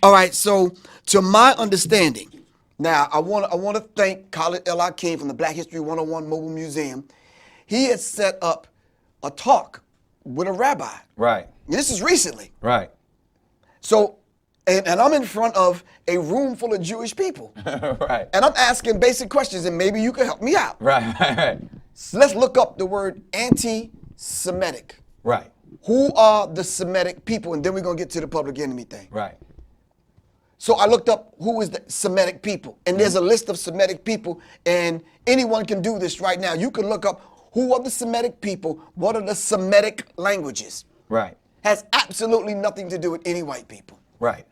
All right, so to my understanding, now I want to thank Khalid L.I. King from the Black History 101 Mobile Museum. He had set up a talk with a rabbi. Right. And this is recently. Right. So, and I'm in front of a room full of Jewish people. Right. And I'm asking basic questions, and maybe you can help me out. Right. So let's look up the word anti-Semitic. Right. Who are the Semitic people? And then we're going to get to the public enemy thing. Right. So I looked up who is the Semitic people. And there's a list of Semitic people. And anyone can do this right now. You can look up who are the Semitic people, what are the Semitic languages. Right. Has absolutely nothing to do with any white people. Right.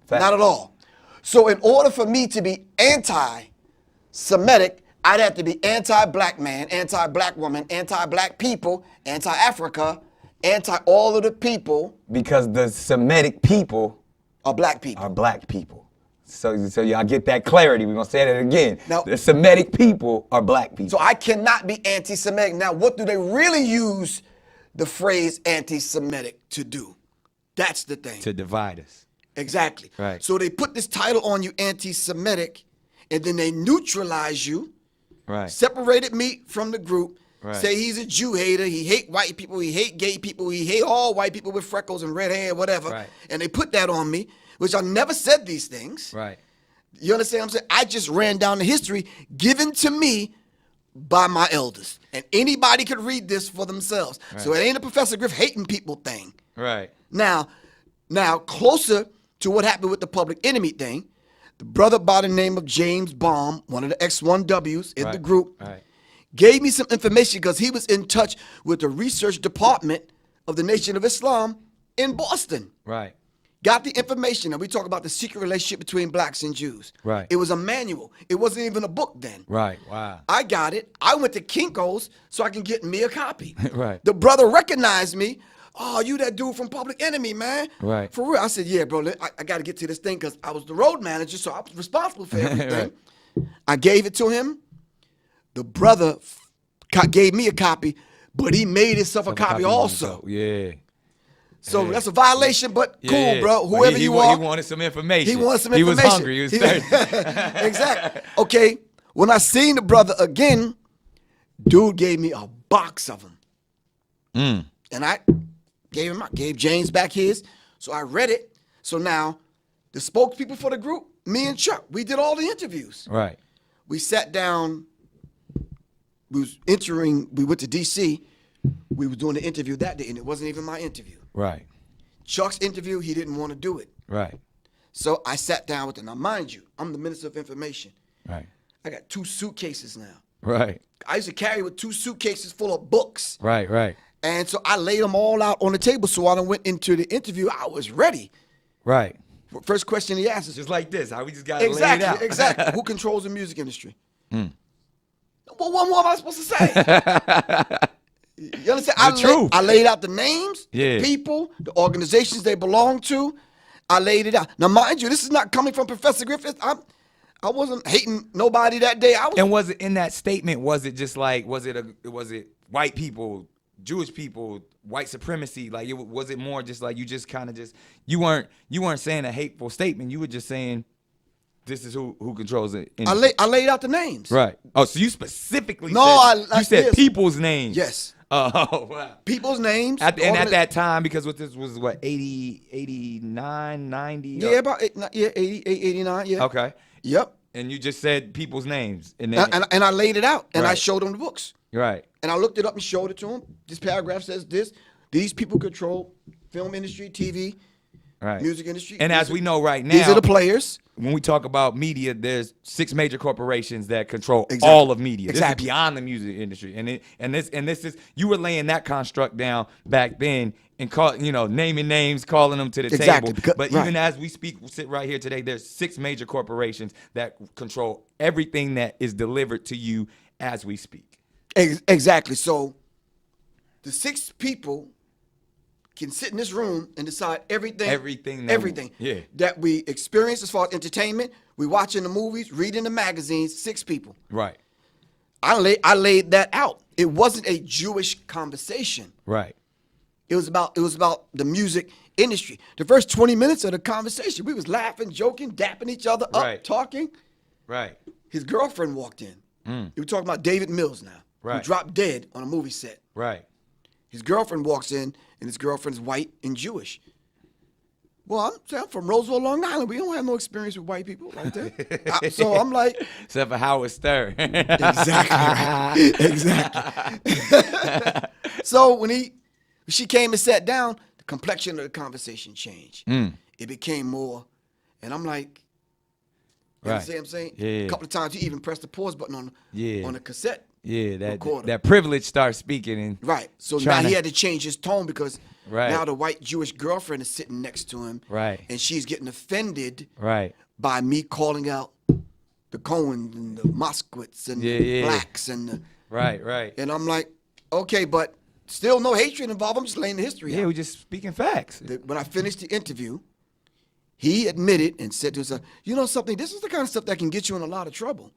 Fact. Not at all. So in order for me to be anti-Semitic, I'd have to be anti-black man, anti-black woman, anti-black people, anti-Africa, anti-all of the people. Because the Semitic people are black people. So y'all get that clarity. We're going to say that again. Now, the Semitic people are black people. So I cannot be anti-Semitic. Now, what do they really use the phrase anti-Semitic to do? That's the thing. To divide us. Exactly. Right. So they put this title on you, anti-Semitic, and then they neutralize you. Right. Separated me from the group. Right. Say he's a Jew hater. He hate white people. He hate gay people. He hate all white people with freckles and red hair, whatever. Right. And they put that on me, which I never said these things. Right. You understand what I'm saying? I just ran down the history given to me by my elders. And anybody could read this for themselves. Right. So it ain't a Professor Griff hating people thing. Right. Now, closer to what happened with the public enemy thing, the brother by the name of James Baum, one of the X1Ws in the group, gave me some information because he was in touch with the research department of the Nation of Islam in Boston. Right. Got the information, and we talk about the secret relationship between blacks and Jews. Right. It was a manual. It wasn't even a book then. Right. Wow. I got it. I went to Kinko's so I can get me a copy. Right. The brother recognized me. Oh, you that dude from Public Enemy, man. Right. For real. I said, yeah, bro, I got to get to this thing because I was the road manager, so I was responsible for everything. Right. I gave it to him. The brother gave me a copy, but he made himself a copy also. Yeah. So that's a violation, but cool, bro. Whoever you are. He wanted some information. He wanted some information. He was hungry. He was thirsty. Exactly. Okay. When I seen the brother again, dude gave me a box of them. And I gave James back his. So I read it. So now the spokespeople for the group, me and Chuck, we did all the interviews. Right. We sat down. We went to DC. We were doing the interview that day, and it wasn't even my interview. Right. Chuck's interview, he didn't want to do it. Right. So I sat down with him. Now, mind you, I'm the Minister of Information. Right. I got 2 suitcases now. Right. I used to carry with 2 suitcases full of books. Right. Right. And so I laid them all out on the table. So when I went into the interview, I was ready. Right. First question he asked is just like this. How we just got to lay it out. Exactly. Who controls the music industry? Well, what more am I supposed to say? You understand? I laid out the names, the people, the organizations they belong to. I laid it out. Now, mind you, this is not coming from Professor Griffith. I wasn't hating nobody that day. And was it in that statement? Was it just like was it white people, Jewish people, white supremacy? Like was it more just like you just kind of you weren't saying a hateful statement. You were just saying this is who controls it. I laid out the names. Right. Oh, so you specifically said said people's names. Yes. Oh, wow. People's names. At that time, because this was what, 80, 89, 90? Yeah, about 80, 89, yeah. Okay. Yep. And you just said people's names. And I laid it out, and right. I showed them the books. Right. And I looked it up and showed it to them. This paragraph says this. These people control film industry, TV, right. music industry. And as we know right now, these are the players. When we talk about media, there's 6 major corporations that control all of media. This is beyond the music industry, and this is you were laying that construct down back then and naming names, calling them to the table. But even as we sit right here today, there's 6 major corporations that control everything that is delivered to you as we speak. Exactly. So the 6 people can sit in this room and decide everything that we experience as far as entertainment. We watching the movies, reading the magazines. 6 people. Right. I laid that out. It wasn't a Jewish conversation. Right. It was about the music industry. The first 20 minutes of the conversation, we was laughing, joking, dapping each other up, talking. Right. His girlfriend walked in. We were talking about David Mills now, who dropped dead on a movie set. Right. His girlfriend walks in, and his girlfriend's white and Jewish. Well, I'm from Roseville, Long Island. We don't have no experience with white people like that. So I'm like... Except for Howard Stern. Exactly right. Exactly. So when she came and sat down, the complexion of the conversation changed. It became more, and I'm like... You understand what I'm saying? Yeah. A couple of times he even pressed the pause button on the cassette. Yeah, recorder. that privilege starts speaking. And right. So now he had to change his tone because now the white Jewish girlfriend is sitting next to him. Right. And she's getting offended by me calling out the Cohens and the Moskowitz and the blacks and the... Right. And I'm like, okay, but still no hatred involved. I'm just laying the history out. Yeah, we're just speaking facts. When I finished the interview, he admitted and said to himself, you know something, this is the kind of stuff that can get you in a lot of trouble.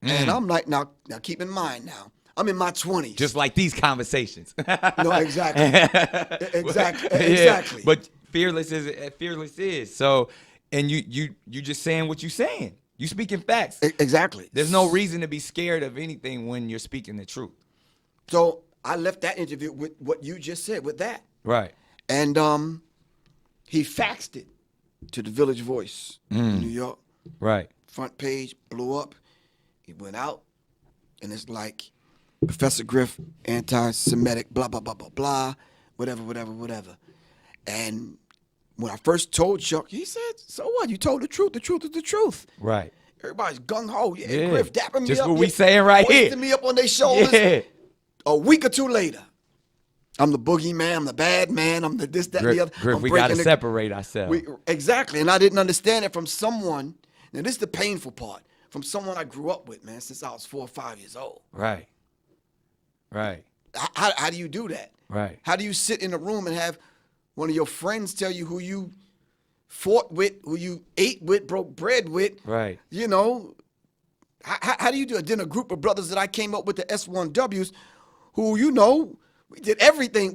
And I'm like, now keep in mind now, I'm in my 20s. Just like these conversations. No, exactly. Exactly. But fearless is. So, and you just saying what you're saying. You speaking facts. Exactly. There's no reason to be scared of anything when you're speaking the truth. So I left that interview with what you just said, with that. Right. And he faxed it to the Village Voice in New York. Right. Front page, blew up. He went out, and it's like, Professor Griff, anti-Semitic, blah, blah, blah, blah, blah, whatever. And when I first told Chuck, he said, so what? You told the truth. The truth is the truth. Right. Everybody's gung-ho. Yeah, Griff dapping me just up. Just what we saying right here. Hoisting me up on their shoulders. Yeah. A week or two later, I'm the boogeyman, I'm the bad man, I'm the this, that, and the other. Griff, we got to separate ourselves. Exactly, and I didn't understand it from someone. Now, this is the painful part. From someone I grew up with, man, since I was 4 or 5 years old. Right. How do you do that? Right. How do you sit in a room and have one of your friends tell you who you fought with, who you ate with, broke bread with? Right. You know, how do you do it? Then a group of brothers that I came up with, the S1Ws, who, you know, we did everything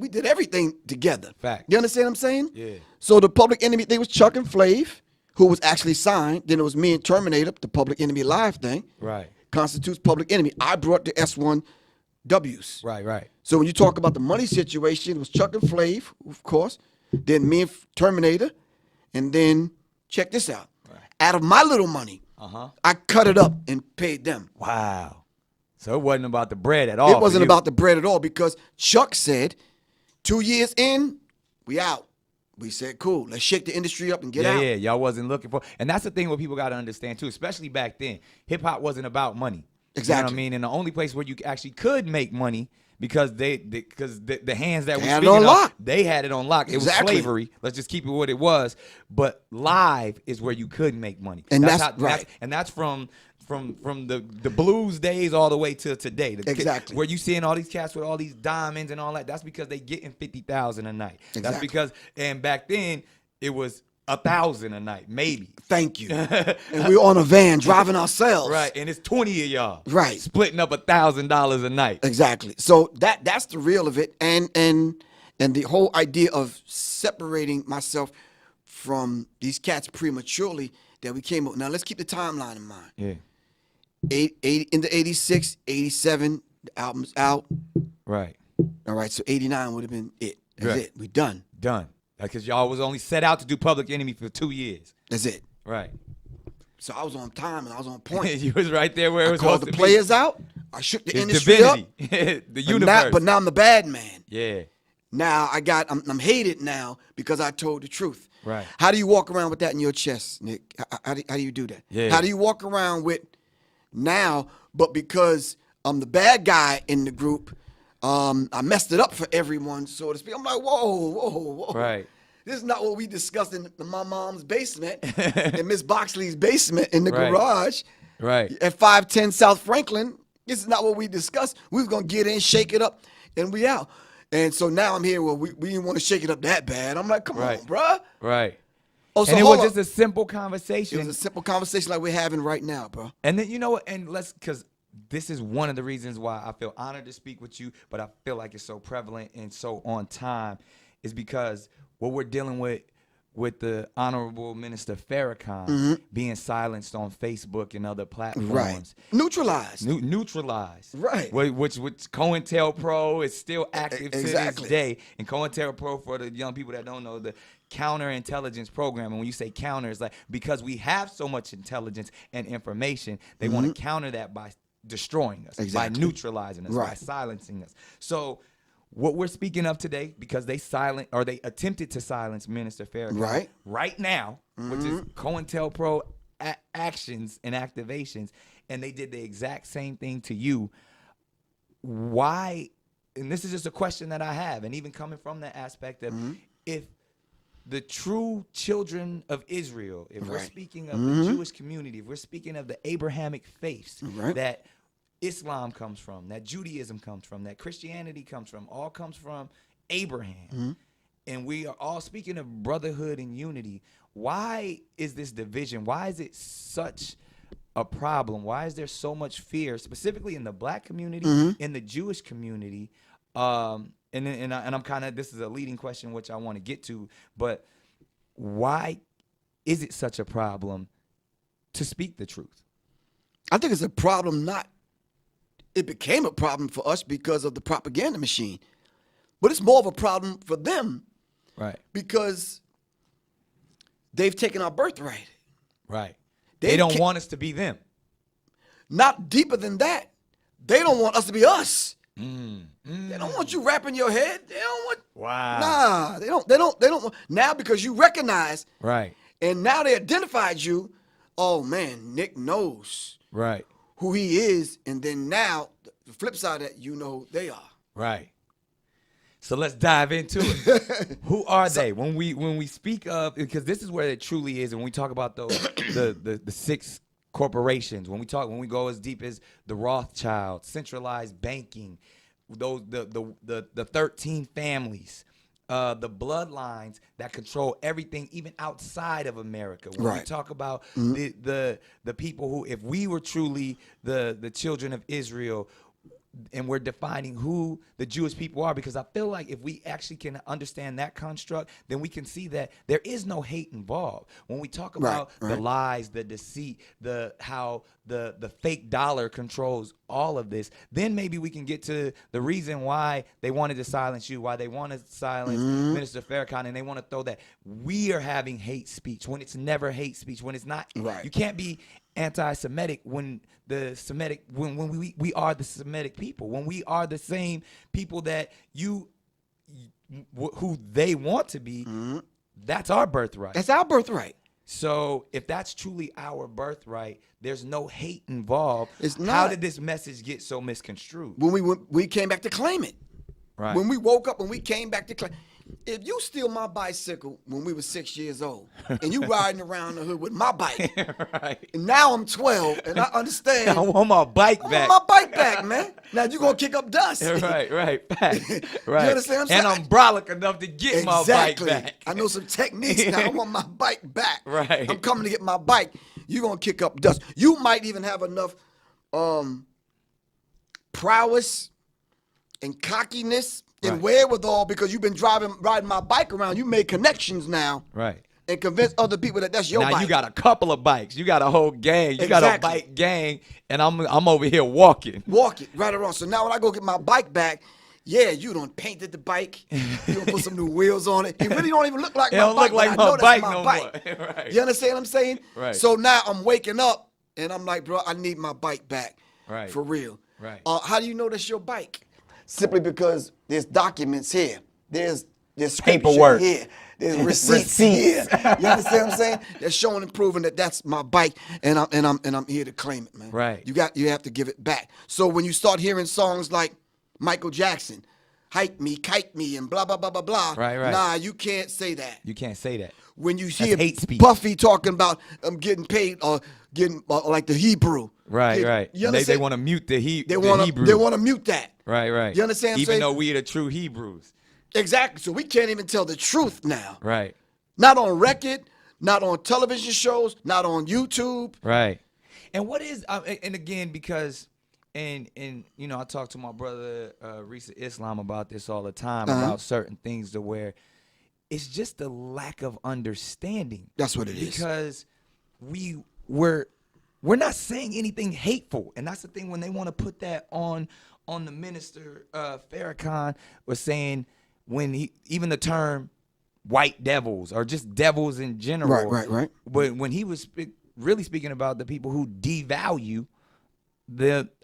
together. Fact. You understand what I'm saying? Yeah. So the Public Enemy thing was Chuck and Flav, who was actually signed. Then it was me and Terminator, the Public Enemy Live thing. Right. Constitutes Public Enemy. I brought the S1Ws. Right. So when you talk about the money situation, it was Chuck and Flav, of course, then me and Terminator, and then check this out. Right. Out of my little money, I cut it up and paid them. Wow. So it wasn't about the bread at all. It wasn't about the bread at all because Chuck said, 2 years in, we out. We said, cool, let's shake the industry up and get out. Yeah, y'all wasn't looking for. And that's the thing what people got to understand, too, especially back then. Hip-hop wasn't about money. Exactly. You know what I mean? And the only place where you actually could make money, because the hands that we had speaking it on lock. They had it on lock. It was slavery. Let's just keep it what it was. But live is where you could make money. And that's right. And that's from the blues days all the way to today. Exactly. Where you seeing all these cats with all these diamonds and all that, that's because they getting 50,000 a night. Exactly. That's because, and back then it was 1,000 a night, maybe. Thank you. And we were on a van driving ourselves. Right, and it's 20 of y'all. Right. Splitting up $1,000 a night. Exactly. So that's the real of it, and the whole idea of separating myself from these cats prematurely that we came up. Now let's keep the timeline in mind. Yeah. In the 86, 87, the album's out. Right. All right, so 89 would have been it. That's it. We done. Done. Because y'all was only set out to do Public Enemy for 2 years. That's it. Right. So I was on time and I was on point. You was right there where it was supposed to be. I called the players out. I shook the industry divinity. Up. The universe. But now I'm the bad man. Yeah. Now I'm hated now because I told the truth. Right. How do you walk around with that in your chest, Nick? How do you do that? Yeah. How do you walk around with now, but because I'm the bad guy in the group, I messed it up for everyone, so to speak. I'm like, whoa. Right. This is not what we discussed in my mom's basement, in Miss Boxley's basement in the garage. Right. At 510 South Franklin. This is not what we discussed. We was going to get in, shake it up, and we out. And so now I'm here, well, we didn't want to shake it up that bad. I'm like, come on, bruh. Right. Oh, so and it was just a simple conversation. It was a simple conversation like we're having right now, bro. And then, you know what, and because this is one of the reasons why I feel honored to speak with you, but I feel like it's so prevalent and so on time, is because what we're dealing with the Honorable Minister Farrakhan being silenced on Facebook and other platforms. Right. Neutralized. Neutralized. Right. Which COINTELPRO is still active to this day. And COINTELPRO, for the young people that don't know, the counterintelligence program. And when you say counter, it's like because we have so much intelligence and information, they want to counter that by destroying us, by neutralizing us, by silencing us. So what we're speaking of today, because they attempted to silence Minister Farrakhan right now, which is COINTELPRO actions and activations, and they did the exact same thing to you. Why? And this is just a question that I have, and even coming from that aspect of if the true children of Israel, if we're speaking of the Jewish community, if we're speaking of the Abrahamic faiths that Islam comes from, that Judaism comes from, that Christianity comes from, all comes from Abraham. And we are all speaking of brotherhood and unity. Why is this division? Why is it such a problem? Why is there so much fear, specifically in the black community, in the Jewish community? And I'm kind of, this is a leading question, which I want to get to, but why is it such a problem to speak the truth? I think it's a problem it became a problem for us because of the propaganda machine. But it's more of a problem for them. Right. Because they've taken our birthright. Right. They don't want us to be them. Not deeper than that. They don't want us to be us. They don't want you wrapping your head. They don't want. Wow. Nah, they don't. Now because you recognize. Right. And now they identified you. Oh man, Nick knows. Right. Who he is, and then now the flip side of that, you know who they are. Right. So let's dive into it. Who are they? When we speak of, because this is where it truly is, and when we talk about the 6 corporations, when we go as deep as the Rothschild, centralized banking, the 13 families, the bloodlines that control everything, even outside of America. When we talk about the people who, if we were truly the children of Israel, and we're defining who the Jewish people are, because I feel like if we actually can understand that construct, then we can see that there is no hate involved. When we talk about the lies, the deceit, how the fake dollar controls all of this, then maybe we can get to the reason why they wanted to silence you, why they want to silence Minister Farrakhan, and they want to throw that we are having hate speech when it's never hate speech, when it's not. You can't be anti-Semitic when we are the Semitic people, when we are the same people that who they want to be. That's our birthright. That's our birthright. So if that's truly our birthright, there's no hate involved. It's not. How did this message get so misconstrued? When we came back to claim it. Right. When we woke up and we came back to claim. If you steal my bicycle when we were 6 years old, and you riding around the hood with my bike, and now I'm 12, and I understand. I want my bike back. I want my bike back, man. Now you gonna kick up dust. Right. Right. You understand what I'm saying? And I'm brolic enough to get my bike back. I know some techniques now. I want my bike back. Right. I'm coming to get my bike. You gonna kick up dust. You might even have enough prowess and cockiness and wherewithal, because you've been riding my bike around. You made connections now. Right. And convince other people that that's your bike. Now you got a couple of bikes. You got a whole gang. You got a bike gang, and I'm over here walking. Walking, right around. So now when I go get my bike back, you done painted the bike. You done put some new wheels on it. It really don't even look like my bike. It don't look like my bike no more. Right. You understand what I'm saying? Right. So now I'm waking up, and I'm like, bro, I need my bike back. Right. For real. Right. How do you know that's your bike? Simply because there's documents here. There's paperwork here. There's receipts here. You understand what I'm saying? They're showing and proving that that's my bike, and I'm here to claim it, man. Right. You have to give it back. So when you start hearing songs like Michael Jackson, "Hype Me, Kite Me," and blah blah blah blah blah. Right. Nah, you can't say that. You can't say that. When you hear hate speech. Puffy talking about getting paid or getting like the Hebrew. Right. They want to mute the Hebrew. They want to mute that. Right. You understand? Even though we are the true Hebrews. Exactly. So we can't even tell the truth now. Right. Not on record, not on television shows, not on YouTube. Right. And what is, and again, because And you know, I talk to my brother Risa Islam about this all the time, about certain things to where it's just a lack of understanding. That's what it is. Because we're not saying anything hateful, and that's the thing when they want to put that on the minister. Farrakhan was saying when even the term white devils or just devils in general, right. But when he was really speaking about the people who devalue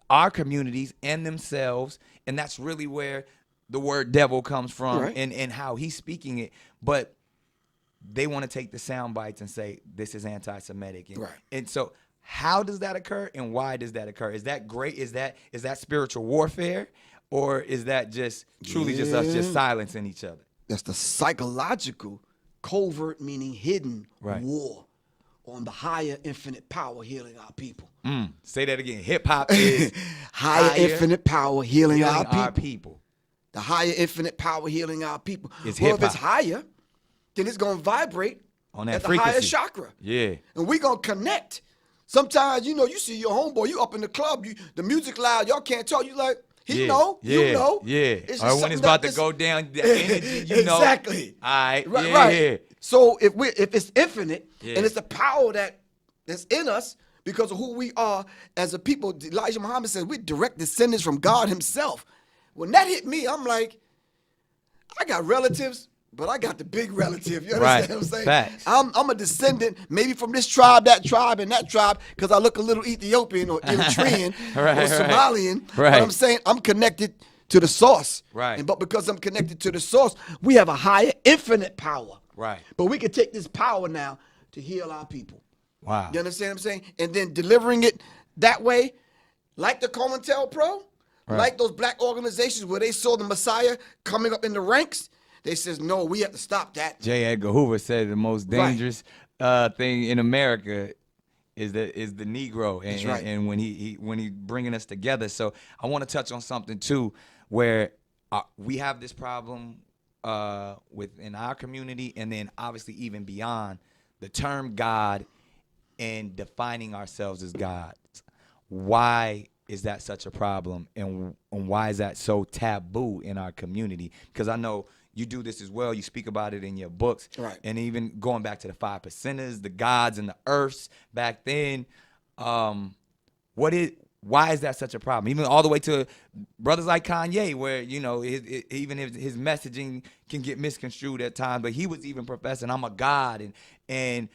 our communities and themselves, and that's really where the word devil comes from, and how he's speaking it. But they want to take the sound bites and say this is anti-Semitic, and so how does that occur, and why does that occur? Is that great? Is that spiritual warfare, or is that just truly just us just silencing each other? That's the psychological, covert, meaning hidden war on the higher infinite power healing our people. Say that again. Hip hop is higher infinite power healing our people. The higher infinite power healing our people. It's well, if it's higher, then it's going to vibrate on that at frequency. The higher chakra. Yeah. And we're going to connect. Sometimes, you know, you see your homeboy, you up in the club, the music loud, y'all can't talk. You like, you know. Or when it's about to go down, the energy, you know. Exactly. All right. Right. So if it's infinite and it's the power that's in us because of who we are as a people, Elijah Muhammad says we're direct descendants from God himself. When that hit me, I'm like, I got relatives, but I got the big relative. You understand what I'm saying? Facts. I'm a descendant, maybe from this tribe, that tribe, and that tribe, because I look a little Ethiopian or Eritrean or Somalian. But I'm saying I'm connected to the source. Right. But because I'm connected to the source, we have a higher infinite power. Right. But we can take this power now to heal our people. Wow. You understand what I'm saying? And then delivering it that way, like the COINTELPRO, like those black organizations where they saw the Messiah coming up in the ranks, they says, no, we have to stop that. J. Edgar Hoover said the most dangerous thing in America is the Negro, and when he bringing us together. So I want to touch on something too, where we have this problem within our community, and then obviously even beyond the term God and defining ourselves as gods. Why is that such a problem, and why is that so taboo in our community? Because I know you do this as well. You speak about it in your books. Right. And even going back to the 5 percenters, the gods and the earths back then, why is that such a problem? Even all the way to brothers like Kanye, where, you know, even if his messaging can get misconstrued at times, but he was even professing, I'm a God, and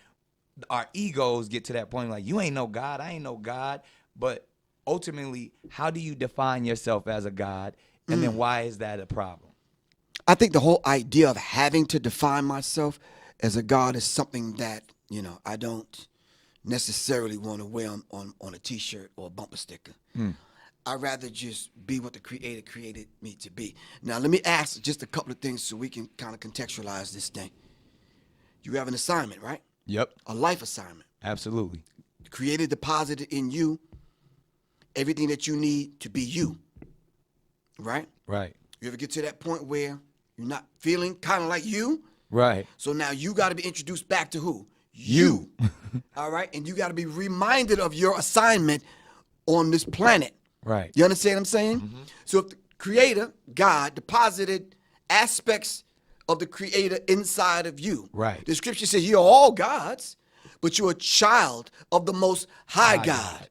our egos get to that point like, you ain't no God, I ain't no God. But ultimately, how do you define yourself as a God, and then why is that a problem? I think the whole idea of having to define myself as a God is something that, you know, I don't necessarily want to wear on a T-shirt or a bumper sticker. I'd rather just be what the Creator created me to be. Now, let me ask just a couple of things so we can kind of contextualize this thing. You have an assignment, right? Yep. A life assignment. Absolutely. The Creator deposited in you everything that you need to be you, right? Right. You ever get to that point where you're not feeling kind of like you? Right. So now you got to be introduced back to who? You. All right? And you got to be reminded of your assignment on this planet. Right. You understand what I'm saying? So if the Creator, God, deposited aspects of the Creator inside of you. Right. The scripture says you're all gods, but you're a child of the Most High God.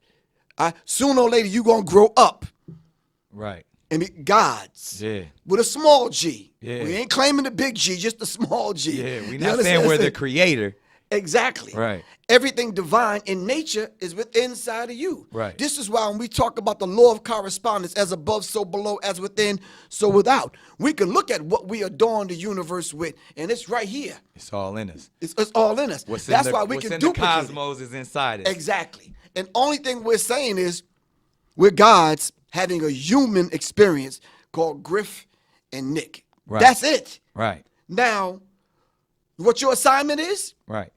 Sooner or later, you're going to grow up. Right. And be gods. Yeah. With a small G. Yeah. We ain't claiming the big G, just the small G. Yeah, we're not saying we're the creator. Exactly. Right. Everything divine in nature is within inside of you. Right. This is why when we talk about the law of correspondence, as above, so below, as within, so without, we can look at what we adorn the universe with, and it's right here. It's all in us. It's all in us. That's why we can duplicate the cosmos is inside us. Exactly. And only thing we're saying is we're gods having a human experience called Griff and Nick. Right. That's it. Right. Now, what your assignment is, right.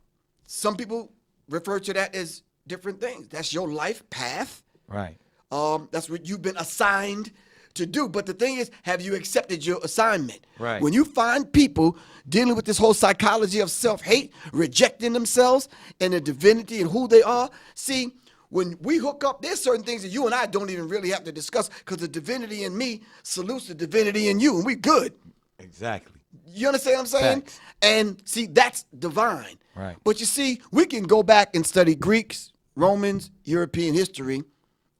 Some people refer to that as different things. That's your life path. Right. That's what you've been assigned to do. But the thing is, have you accepted your assignment? Right. When you find people dealing with this whole psychology of self-hate, rejecting themselves and their divinity and who they are, see, when we hook up, there's certain things that you and I don't even really have to discuss because the divinity in me salutes the divinity in you, and we good. Exactly. You understand what I'm saying? Facts. And see, that's divine. Right. But you see, we can go back and study Greeks, Romans, European history,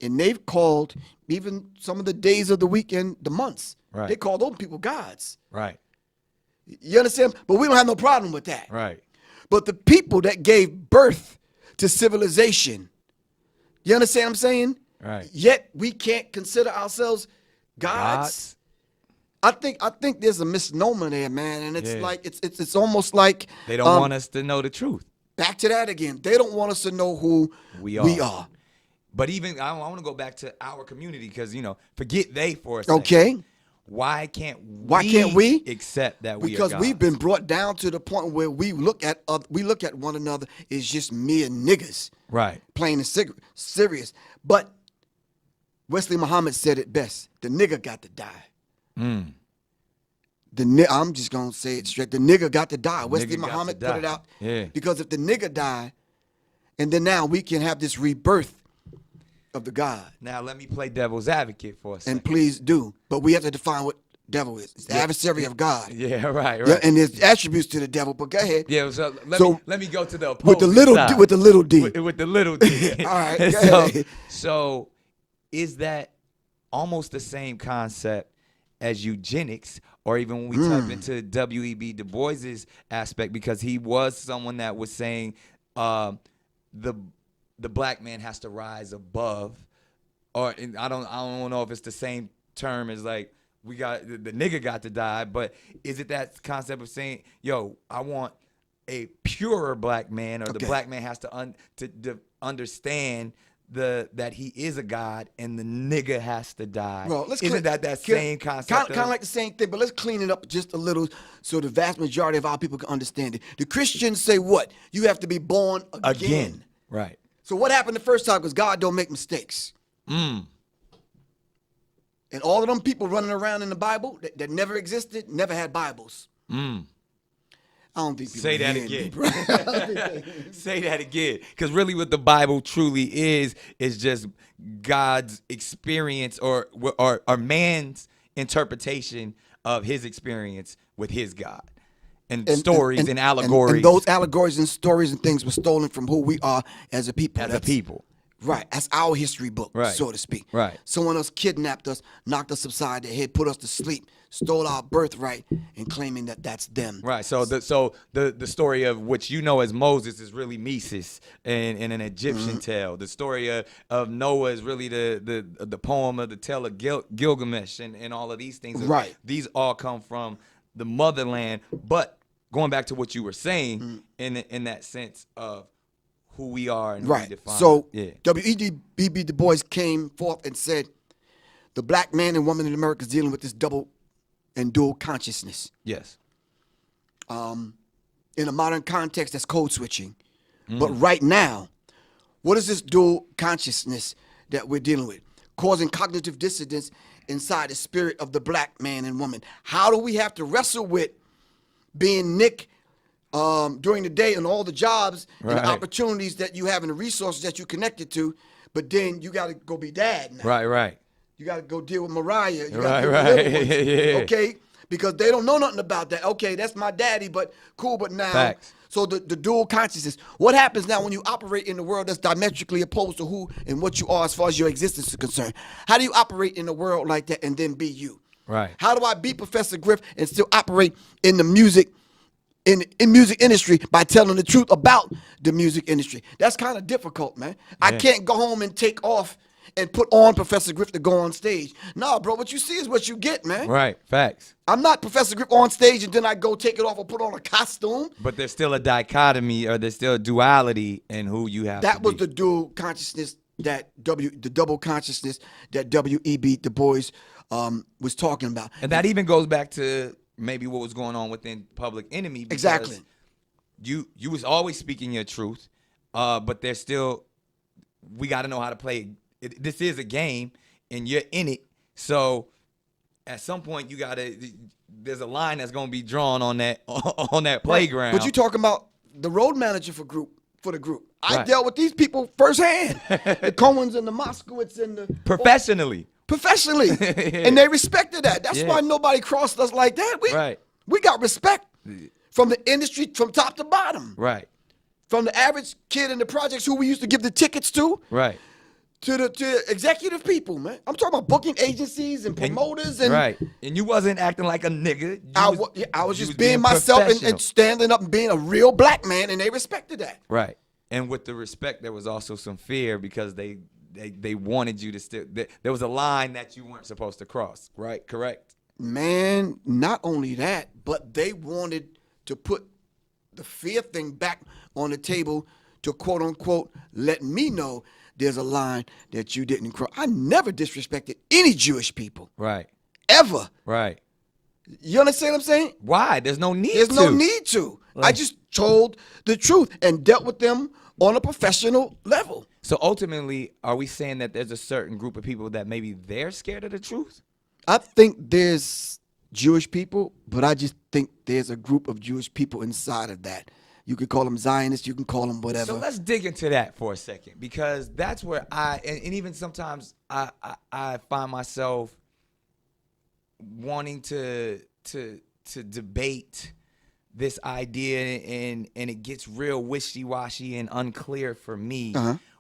and they've called even some of the days of the weekend the months. Right. They call those people gods. Right. You understand? But we don't have no problem with that. Right. But the people that gave birth to civilization, you understand what I'm saying? Right. Yet we can't consider ourselves gods. I think there's a misnomer there, man, and it's like it's almost like they don't want us to know the truth. Back to that again. They don't want us to know who we are. But even I want to go back to our community because forget they for a second. Okay. Why can't we accept that we are Because gods? we've been brought down to the point where we look at one another as just mere niggas. Right. Plain and serious. But Wesley Muhammad said it best. The nigga got to die. I'm just going to say it straight. The nigga got to die. Wesley Muhammad put it out. Yeah. Because if the nigga die, and then now we can have this rebirth of the God. Now let me play devil's advocate for a second. And please do. But we have to define what devil is. It's the adversary of God. Yeah, right. Yeah, and there's attributes to the devil, but go ahead. Yeah, so let me go to the opposing with the little side. with the little d. With the little d. All right, go ahead. So is that almost the same concept as eugenics, or even when we type into W.E.B. Du Bois's aspect, because he was someone that was saying the black man has to rise above, or I don't know if it's the same term as like we got the nigga got to die, but is it that concept of saying, yo, I want a purer black man, or the black man has to understand that he is a god, and the nigga has to die. Well, Isn't that same concept? Kind of like the same thing, but let's clean it up just a little so the vast majority of our people can understand it. The Christians say what? You have to be born again. Right. So what happened the first time? Because God don't make mistakes. And all of them people running around in the Bible that never existed, never had Bibles. I don't think people say that again. Say that again. Because really what the Bible truly is just God's experience or man's interpretation of his experience with his God. And stories and allegories. And those allegories and stories and things were stolen from who we are as a people. As a people. Right. That's our history book, so to speak. Right. Someone else kidnapped us, knocked us upside the head, put us to sleep, stole our birthright, and claiming that that's them. Right. So the story of which you know as Moses is really Mesis and an Egyptian tale. The story of Noah is really the poem of the tale of Gilgamesh and all of these things. Right. These all come from the motherland. But going back to what you were saying in that sense of who we are and who we define. So W.E.B. Du Bois came forth and said, the black man and woman in America is dealing with this double and dual consciousness. Yes. In a modern context, that's code switching. But right now, what is this dual consciousness that we're dealing with? Causing cognitive dissonance inside the spirit of the black man and woman. How do we have to wrestle with being Nick during the day and all the jobs and the opportunities that you have and the resources that you connected to, but then you got to go be dad now. Right. You got to go deal with Mariah. You right. Okay? Because they don't know nothing about that. Okay, that's my daddy, but cool, but now. Facts. So the dual consciousness. What happens now when you operate in the world that's diametrically opposed to who and what you are as far as your existence is concerned? How do you operate in a world like that and then be you? Right. How do I be Professor Griff and still operate in the music in music industry by telling the truth about the music industry? That's kind of difficult, man. Yeah. I can't go home and take off and put on Professor Griff to go on stage. No, bro, what you see is what you get, man. Right, facts. I'm not Professor Griff on stage and then I go take it off or put on a costume. But there's still a dichotomy, or there's still a duality in who you have that to was be. the dual consciousness the double consciousness that W.E.B. Du Bois was talking about. And that even goes back to maybe what was going on within Public Enemy. Exactly. You was always speaking your truth, but there's still, we got to know how to play. This is a game, and you're in it. So at some point, you got to. There's a line that's going to be drawn on that playground. But you talking about the road manager for for the group. I dealt with these people firsthand. The Cohens and the Moskowitz and the professionally. And they respected that. That's why nobody crossed us like that. We got respect from the industry from top to bottom. Right. From the average kid in the projects who we used to give the tickets to. Right. To the executive people, man. I'm talking about booking agencies and promoters. And you wasn't acting like a nigga. I was just being myself and standing up and being a real black man, and they respected that. Right. And with the respect, there was also some fear because they wanted you to still. There was a line that you weren't supposed to cross. Right. Correct. Man, not only that, but they wanted to put the fear thing back on the table to quote unquote let me know there's a line that you didn't cross. I never disrespected any Jewish people. Right. Ever. Right. You understand what I'm saying? Why? There's no need to. There's no need to. I just told the truth and dealt with them on a professional level. So ultimately, are we saying that there's a certain group of people that maybe they're scared of the truth? I think there's Jewish people, but I just think there's a group of Jewish people inside of that. You could call them Zionists. You can call them whatever. So let's dig into that for a second, because that's where and even sometimes I find myself wanting to debate this idea, and it gets real wishy-washy and unclear for me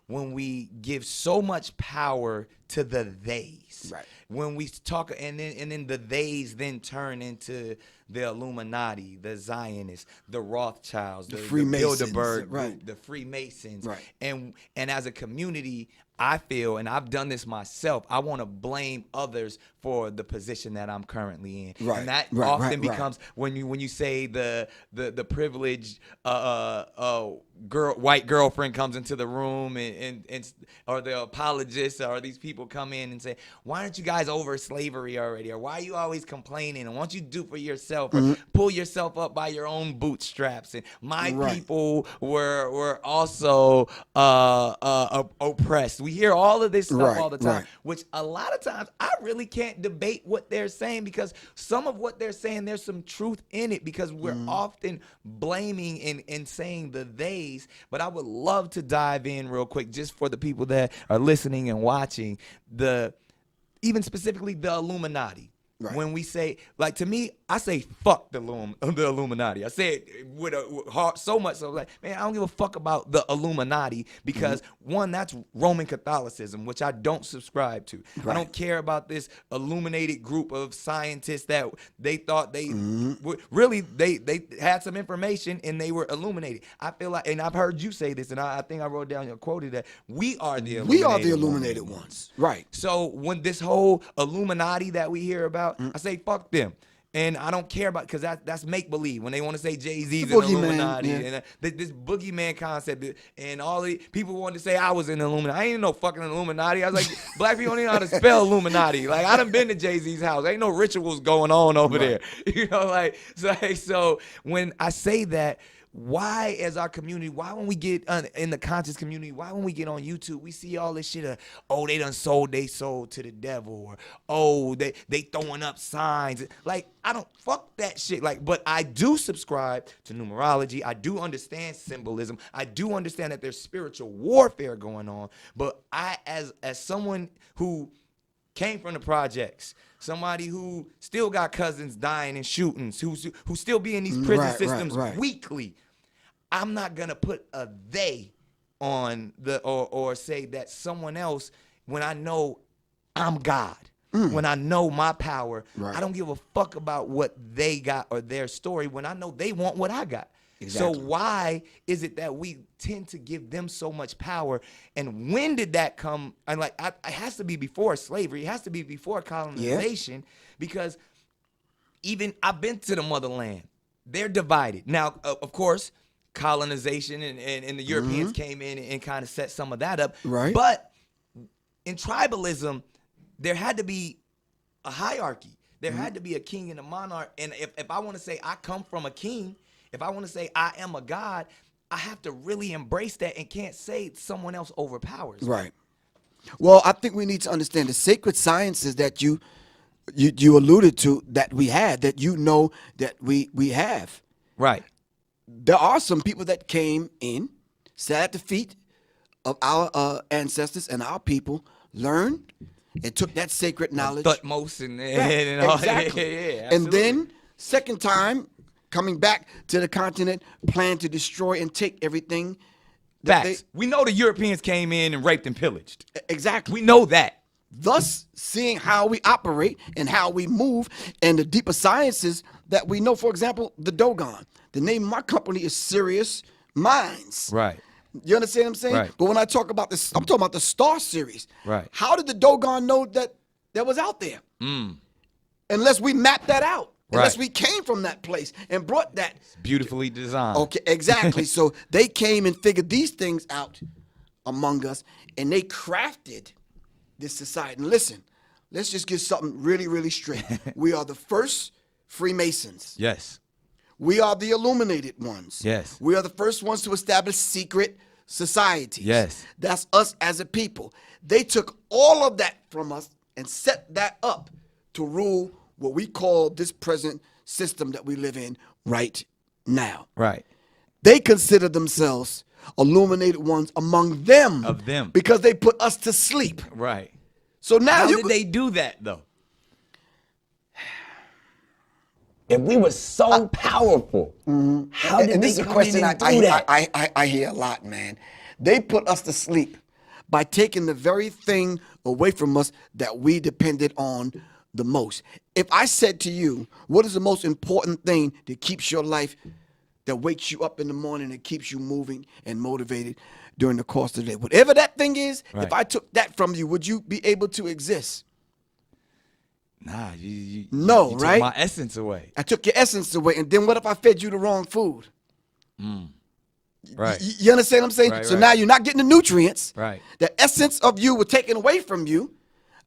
when we give so much power to the theys. Right. When we talk, and then the theys then turn into the Illuminati, the Zionists, the Rothschilds, the Bilderberg group, the Freemasons. Right. And as a community, I feel, and I've done this myself, I want to blame others for the position that I'm currently in. Right. And that often becomes when you say the privileged white girlfriend comes into the room and or the apologists or these people come in and say, why aren't you guys over slavery already? Or why are you always complaining? And why don't you do for yourself or pull yourself up by your own bootstraps? And my people were also oppressed. We hear all of this stuff all the time, which a lot of times I really can't debate what they're saying, because some of what they're saying, there's some truth in it, because we're often blaming and saying the theys. But I would love to dive in real quick, just for the people that are listening and watching, even specifically the Illuminati. Right. When we say, like, to me, I say fuck the Illuminati. I say it with heart so much so, like, man, I don't give a fuck about the Illuminati, because one, that's Roman Catholicism, which I don't subscribe to. Right. I don't care about this illuminated group of scientists that they thought they really they had some information and they were illuminated. I feel like, and I've heard you say this, and I think I wrote down your quoted that we are the illuminated ones. Right. So when this whole Illuminati that we hear about, I say fuck them. And I don't care about, because that's make-believe. When they want to say Jay-Z's an Illuminati, and this boogeyman concept, and all the people wanted to say I was in the Illuminati. I ain't no fucking Illuminati. I was like, black people don't even know how to spell Illuminati. Like, I done been to Jay-Z's house. Ain't no rituals going on over there. You know, like, so when I say that, why, as our community, why when we get in the conscious community, why when we get on YouTube, we see all this shit of, oh, they done sold their soul to the devil, or, oh, they throwing up signs. Like, I don't, fuck that shit. Like, but I do subscribe to numerology. I do understand symbolism. I do understand that there's spiritual warfare going on. But I, as someone who came from the projects, somebody who still got cousins dying in shootings, who still be in these prison systems weekly, I'm not gonna put a they on the or say that someone else when I know I'm God. When I know my power, I don't give a fuck about what they got or their story when I know they want what I got. Exactly. So why is it that we tend to give them so much power? And when did that come? And like, it has to be before slavery. It has to be before colonization, because even I've been to the motherland. They're divided. Now, of course, colonization and the Europeans came in and kind of set some of that up. Right. But in tribalism, there had to be a hierarchy. There had to be a king and a monarch. And if I want to say I come from a king, if I want to say I am a god, I have to really embrace that and can't say someone else overpowers me. Right. Well, I think we need to understand the sacred sciences that you alluded to, that we had, that you know that we have. Right. There are some people that came in sat at the feet of our ancestors and our people, learned and took that sacred knowledge. Thutmose and all. Exactly. Yeah, and then, second time, coming back to the continent, planned to destroy and take everything. Facts. We know the Europeans came in and raped and pillaged. Exactly. We know that. Thus, seeing how we operate and how we move and the deeper sciences that we know. For example, the Dogon. The name of my company is Serious Minds. Right. You understand what I'm saying? Right. But when I talk about this, I'm talking about the Star Series. Right. How did the Dogon know that was out there? Unless we mapped that out. Unless we came from that place and brought that. It's beautifully designed. Okay, exactly. So they came and figured these things out among us, and they crafted this society. And listen, let's just get something really, really straight. We are the first Freemasons. Yes. We are the illuminated ones. Yes. We are the first ones to establish secret societies. Yes. That's us as a people. They took all of that from us and set that up to rule what we call this present system that we live in right now. Right. They consider themselves illuminated ones among them. Of them. Because they put us to sleep. Right. So now How did they do that, though? If we were so powerful, how did and they this is a come question in and do that? I hear a lot, man. They put us to sleep by taking the very thing away from us that we depended on the most. If I said to you, what is the most important thing that keeps your life, that wakes you up in the morning and keeps you moving and motivated during the course of the day? Whatever that thing is, Right. if I took that from you, would you be able to exist? Nah, you No, took right? my essence away. I took your essence away, and then what if I fed you the wrong food? Right. You understand what I'm saying? Right, so right. now you're not getting the nutrients. Right. The essence of you was taken away from you.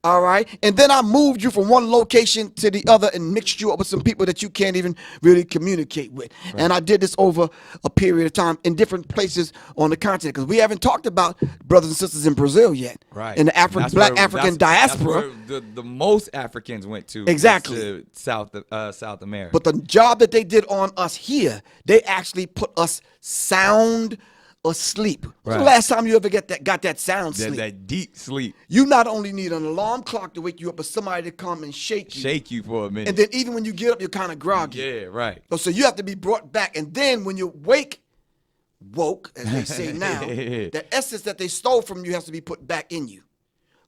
All right. And then I moved you from one location to the other and mixed you up with some people that you can't even really communicate with. Right. And I did this over a period of time in different places on the continent, because we haven't talked about brothers and sisters in Brazil yet. Right. In the African diaspora. That's where the most Africans went to. Exactly. To South America. But the job that they did on us here, they actually put us sound asleep. When's the last time you ever got that sound sleep? That deep sleep. You not only need an alarm clock to wake you up, but somebody to come and shake you. Shake you for a minute. And then even when you get up, you're kind of groggy. Yeah, right. So you have to be brought back. And then when you woke, as they say now, the essence that they stole from you has to be put back in you.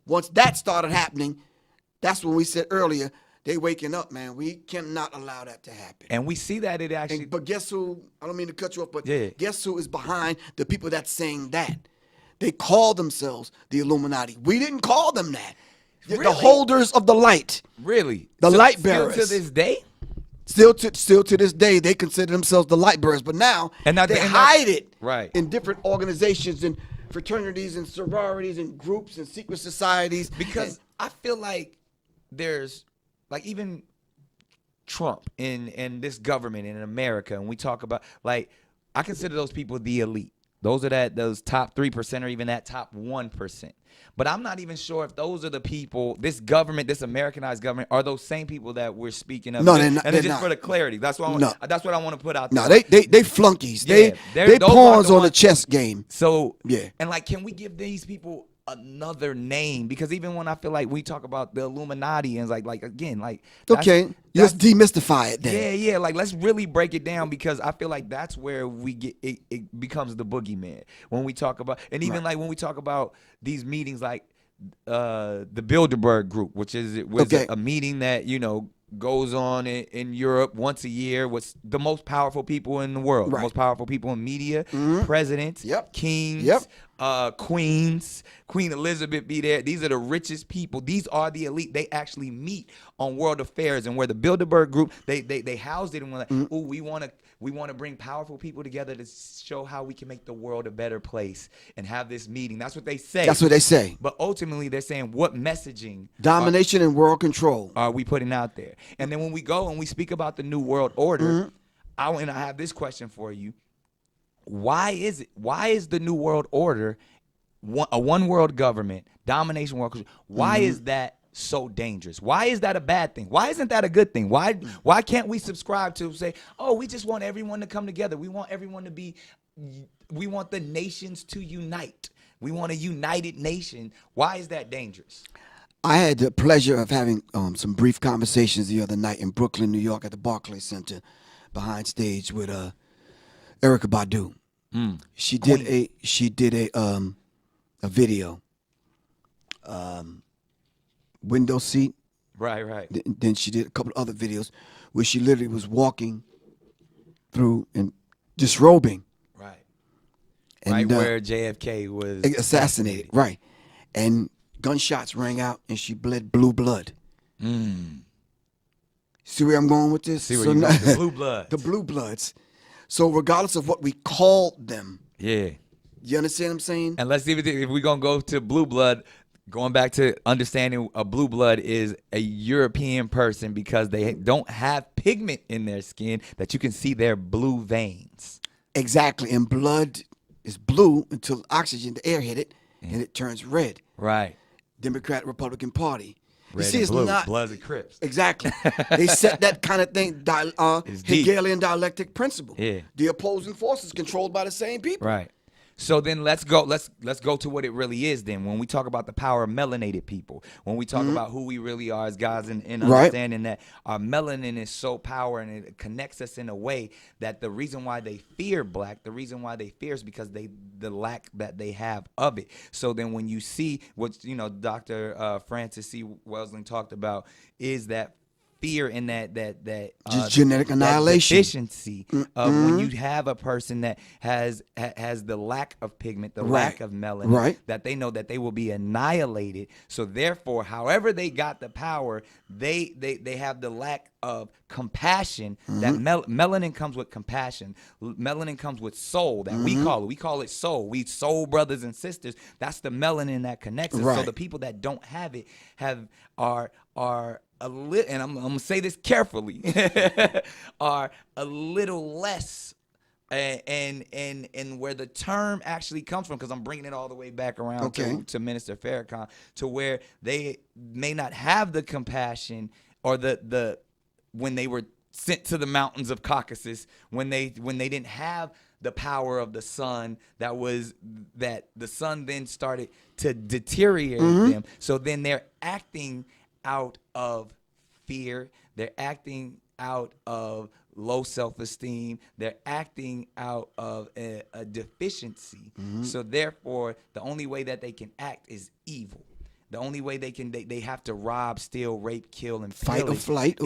Once that started happening, that's when we said earlier, they waking up, man. We cannot allow that to happen. And we see that it actually. But guess who? I don't mean to cut you off, but Yeah. guess who is behind the people that's saying that? They call themselves the Illuminati. We didn't call them that. Really? The holders of the light. Really? The light bearers. Still to this day? Still to this day, they consider themselves the light bearers. But now they hide it in different organizations and fraternities and sororities and groups and secret societies. Because I feel like there's, like, even Trump and this government in America, and we talk about, like, I consider those people the elite. Those are those top 3% or even that top 1%. But I'm not even sure if those are the people, this government, this Americanized government, are those same people that we're speaking of. No, they're not. And They're just not. for the clarity, that's what I want to put out there. No, they flunkies. Yeah, they those pawns are the on the ones- chess game. So, Yeah. And like, can we give these people another name? Because even when I feel like we talk about the Illuminati and like again, like, Okay, let's demystify it then. yeah, like, let's really break it down, because I feel like that's where we get it becomes the boogeyman when we talk about, and even like when we talk about these meetings, like the Bilderberg Group, which was a meeting that goes on in Europe once a year with the most powerful people in the world, the most powerful people in media, presidents, kings, queens. Queen Elizabeth be there. These are the richest people. These are the elite. They actually meet on world affairs, and where the Bilderberg Group, they housed it and were like, ooh, we want to bring powerful people together to show how we can make the world a better place and have this meeting. That's what they say. That's what they say. But ultimately, they're saying, what messaging, Domination and world control, are we putting out there? And then when we go and we speak about the New World Order, I have this question for you. Why is the New World Order a one world government, domination world control? Why is that so dangerous? Why is that a bad thing? Why isn't that a good thing? Why can't we subscribe to say, oh, we just want everyone to come together. We want everyone to be the nations to unite. We want a united nation. Why is that dangerous? I had the pleasure of having some brief conversations the other night in Brooklyn, New York, at the Barclays Center, behind stage with Erykah Badu. She did a video, window seat. Right. Then she did a couple of other videos where she literally was walking through and disrobing. Right. And, where JFK was assassinated. Right. And gunshots rang out and she bled blue blood. See where I'm going with this? See where you're going. The blue bloods. The blue bloods. So regardless of what we called them. Yeah. You understand what I'm saying? And let's see if we're going to go to blue blood, going back to understanding a blue blood is a European person because they don't have pigment in their skin that you can see their blue veins. Exactly. And blood is blue until oxygen, the air hit it, and it turns red. Right. Democrat, Republican Party. Red you see, and it's blue, not Bloods and Crips. Exactly. They set that kind of thing, Hegelian dialectic principle. Yeah. The opposing forces controlled by the same people. Right. So then let's go to what it really is then. When we talk about the power of melanated people, when we talk about who we really are as guys and understanding that our melanin is so powerful and it connects us in a way that the reason why they fear black, the reason why they fear is because the lack that they have of it. So then when you see what, Dr. Francis C. Welsing talked about is that fear in that just genetic annihilation, deficiency of when you have a person that has the lack of pigment, the lack of melanin, that they know that they will be annihilated. So therefore, however they got the power, they have the lack of compassion. That melanin comes with compassion. Melanin comes with soul. That we call it soul. We soul brothers and sisters. That's the melanin that connects us. So the people that don't have it are a little, and I'm gonna say this carefully, are a little less, and where the term actually comes from, because I'm bringing it all the way back around to Minister Farrakhan, to where they may not have the compassion or the when they were sent to the mountains of Caucasus, when they didn't have the power of the sun, that the sun then started to deteriorate them. So then they're acting out of fear, they're acting out of low self-esteem, they're acting out of a deficiency. So therefore, the only way that they can act is evil. The only way they have to rob, steal, rape, kill, and fight or flight,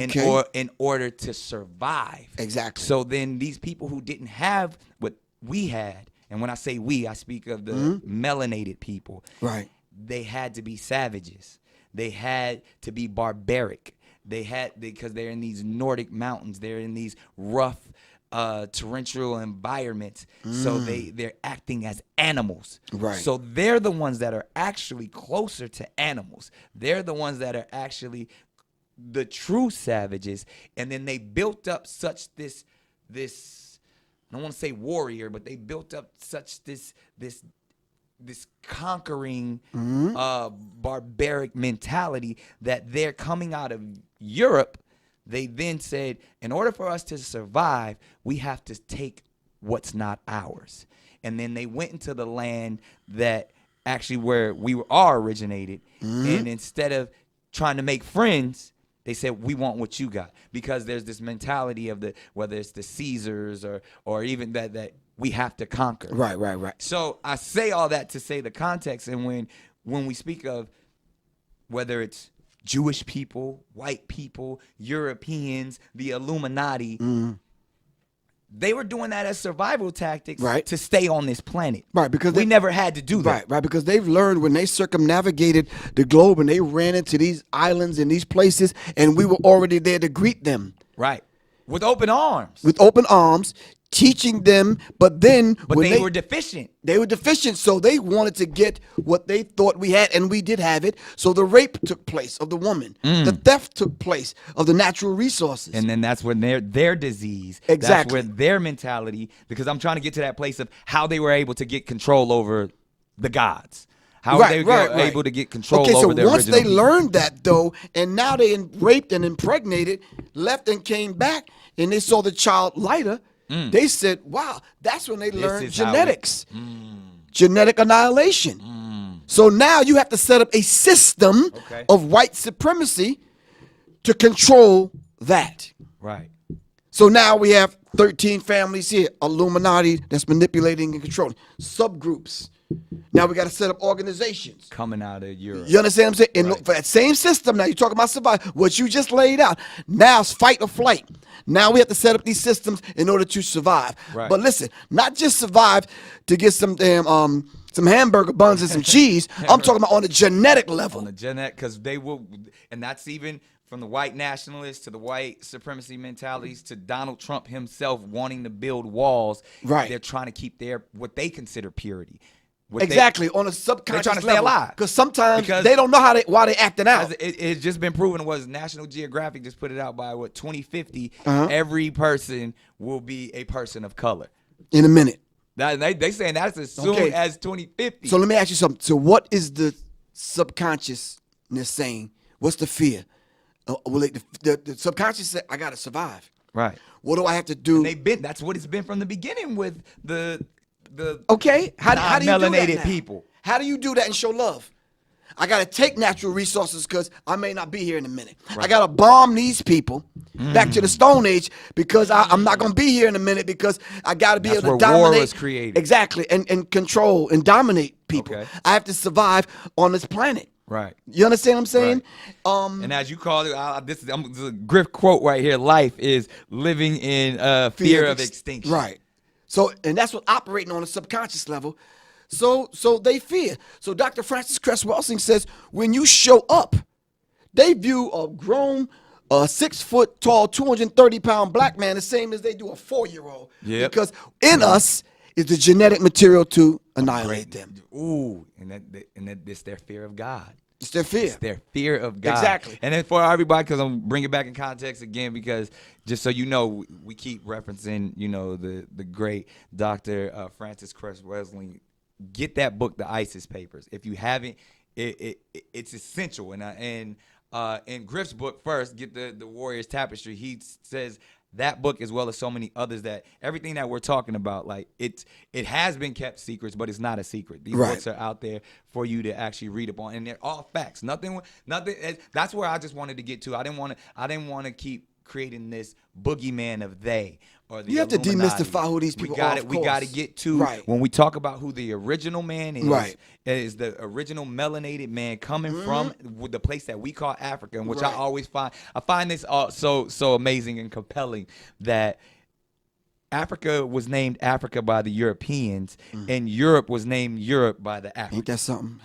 in order to survive. Exactly. So then these people who didn't have what we had, and when I say we, I speak of the melanated people. Right. They had to be savages. They had to be barbaric. Because they're in these Nordic mountains. They're in these rough, torrential environments. So they're acting as animals. Right. So they're the ones that are actually closer to animals. They're the ones that are actually the true savages. And then they built up such this I don't want to say warrior, but they built up such this conquering barbaric mentality that they're coming out of Europe. They then said, in order for us to survive, we have to take what's not ours. And then they went into the land that actually where we are originated. And instead of trying to make friends, they said, we want what you got. Because there's this mentality of whether it's the Caesars or even that we have to conquer. Right. So I say all that to say the context, and when we speak of whether it's Jewish people, white people, Europeans, the Illuminati, they were doing that as survival tactics to stay on this planet. Right, because we never had to do that. Right, because they've learned when they circumnavigated the globe and they ran into these islands and these places, and we were already there to greet them. Right. With open arms. Teaching them, but they were deficient. They were deficient, so they wanted to get what they thought we had, and we did have it. So the rape took place of the woman. The theft took place of the natural resources. And then that's when their disease, exactly. That's where their mentality, because I'm trying to get to that place of how they were able to get control over the gods. How they were able to get control over their original once they learned that, though, and now they raped and impregnated, left and came back, and they saw the child lighter, They said, wow, that's when they learned genetics. Genetic annihilation. So now you have to set up a system of white supremacy to control that. Right. So now we have 13 families here, Illuminati that's manipulating and controlling. Subgroups. Now we got to set up organizations. Coming out of Europe. You understand what I'm saying? And for that same system, now you're talking about survival, what you just laid out. Now it's fight or flight. Now we have to set up these systems in order to survive. Right. But listen, not just survive to get some damn some hamburger buns and some cheese. I'm talking about on a genetic level. On the genetic, because they will, and that's even from the white nationalists to the white supremacy mentalities to Donald Trump himself wanting to build walls. Right. They're trying to keep their what they consider purity. Exactly, on a subconscious level. They're trying to stay alive. Because sometimes they don't know why they acting out. It's just been proven. It was National Geographic just put it out by 2050. Every person will be a person of color. In a minute. They saying that's as soon as 2050. So let me ask you something. So what is the subconsciousness saying? What's the fear? The subconscious said, I gotta survive. Right. What do I have to do? And that's what it's been from the beginning with the how do you do that melanated people. How do you do that and show love? I got to take natural resources because I may not be here in a minute. Right. I got to bomb these people back to the Stone Age because I'm not going to be here in a minute because I got to be able to dominate. War was created. Exactly, and control and dominate people. Okay. I have to survive on this planet. Right. You understand what I'm saying? Right. And as you call it, this is a Griff quote right here. Life is living in fear of extinction. Right. So, and that's what operating on a subconscious level. So they fear. So Dr. Francis Cress Welsing says when you show up, they view a grown, 6 foot tall, 230-pound black man the same as they do a 4-year-old. Yep. Because in us is the genetic material to annihilate them. Ooh, and that it's their fear of God. It's their fear. It's their fear of God. Exactly. And then for everybody, because I'm bringing it back in context again, because just so you know, we keep referencing, the great Dr. Francis Cress Welsing. Get that book, The ISIS Papers. If you haven't, it's essential. And in Griff's book first, get the Warrior's Tapestry. He says that book, as well as so many others, that everything that we're talking about, like it has been kept secrets, but it's not a secret. These books are out there for you to actually read upon, and they're all facts. Nothing. That's where I just wanted to get to. I didn't want to keep creating this boogeyman of they or the You have Illuminati. to demystify who these people are. We got to get to when we talk about who the original man is. Right. Is the original melanated man coming from the place that we call Africa, and which I always find this so amazing and compelling that Africa was named Africa by the Europeans, and Europe was named Europe by the Africans. Ain't that something?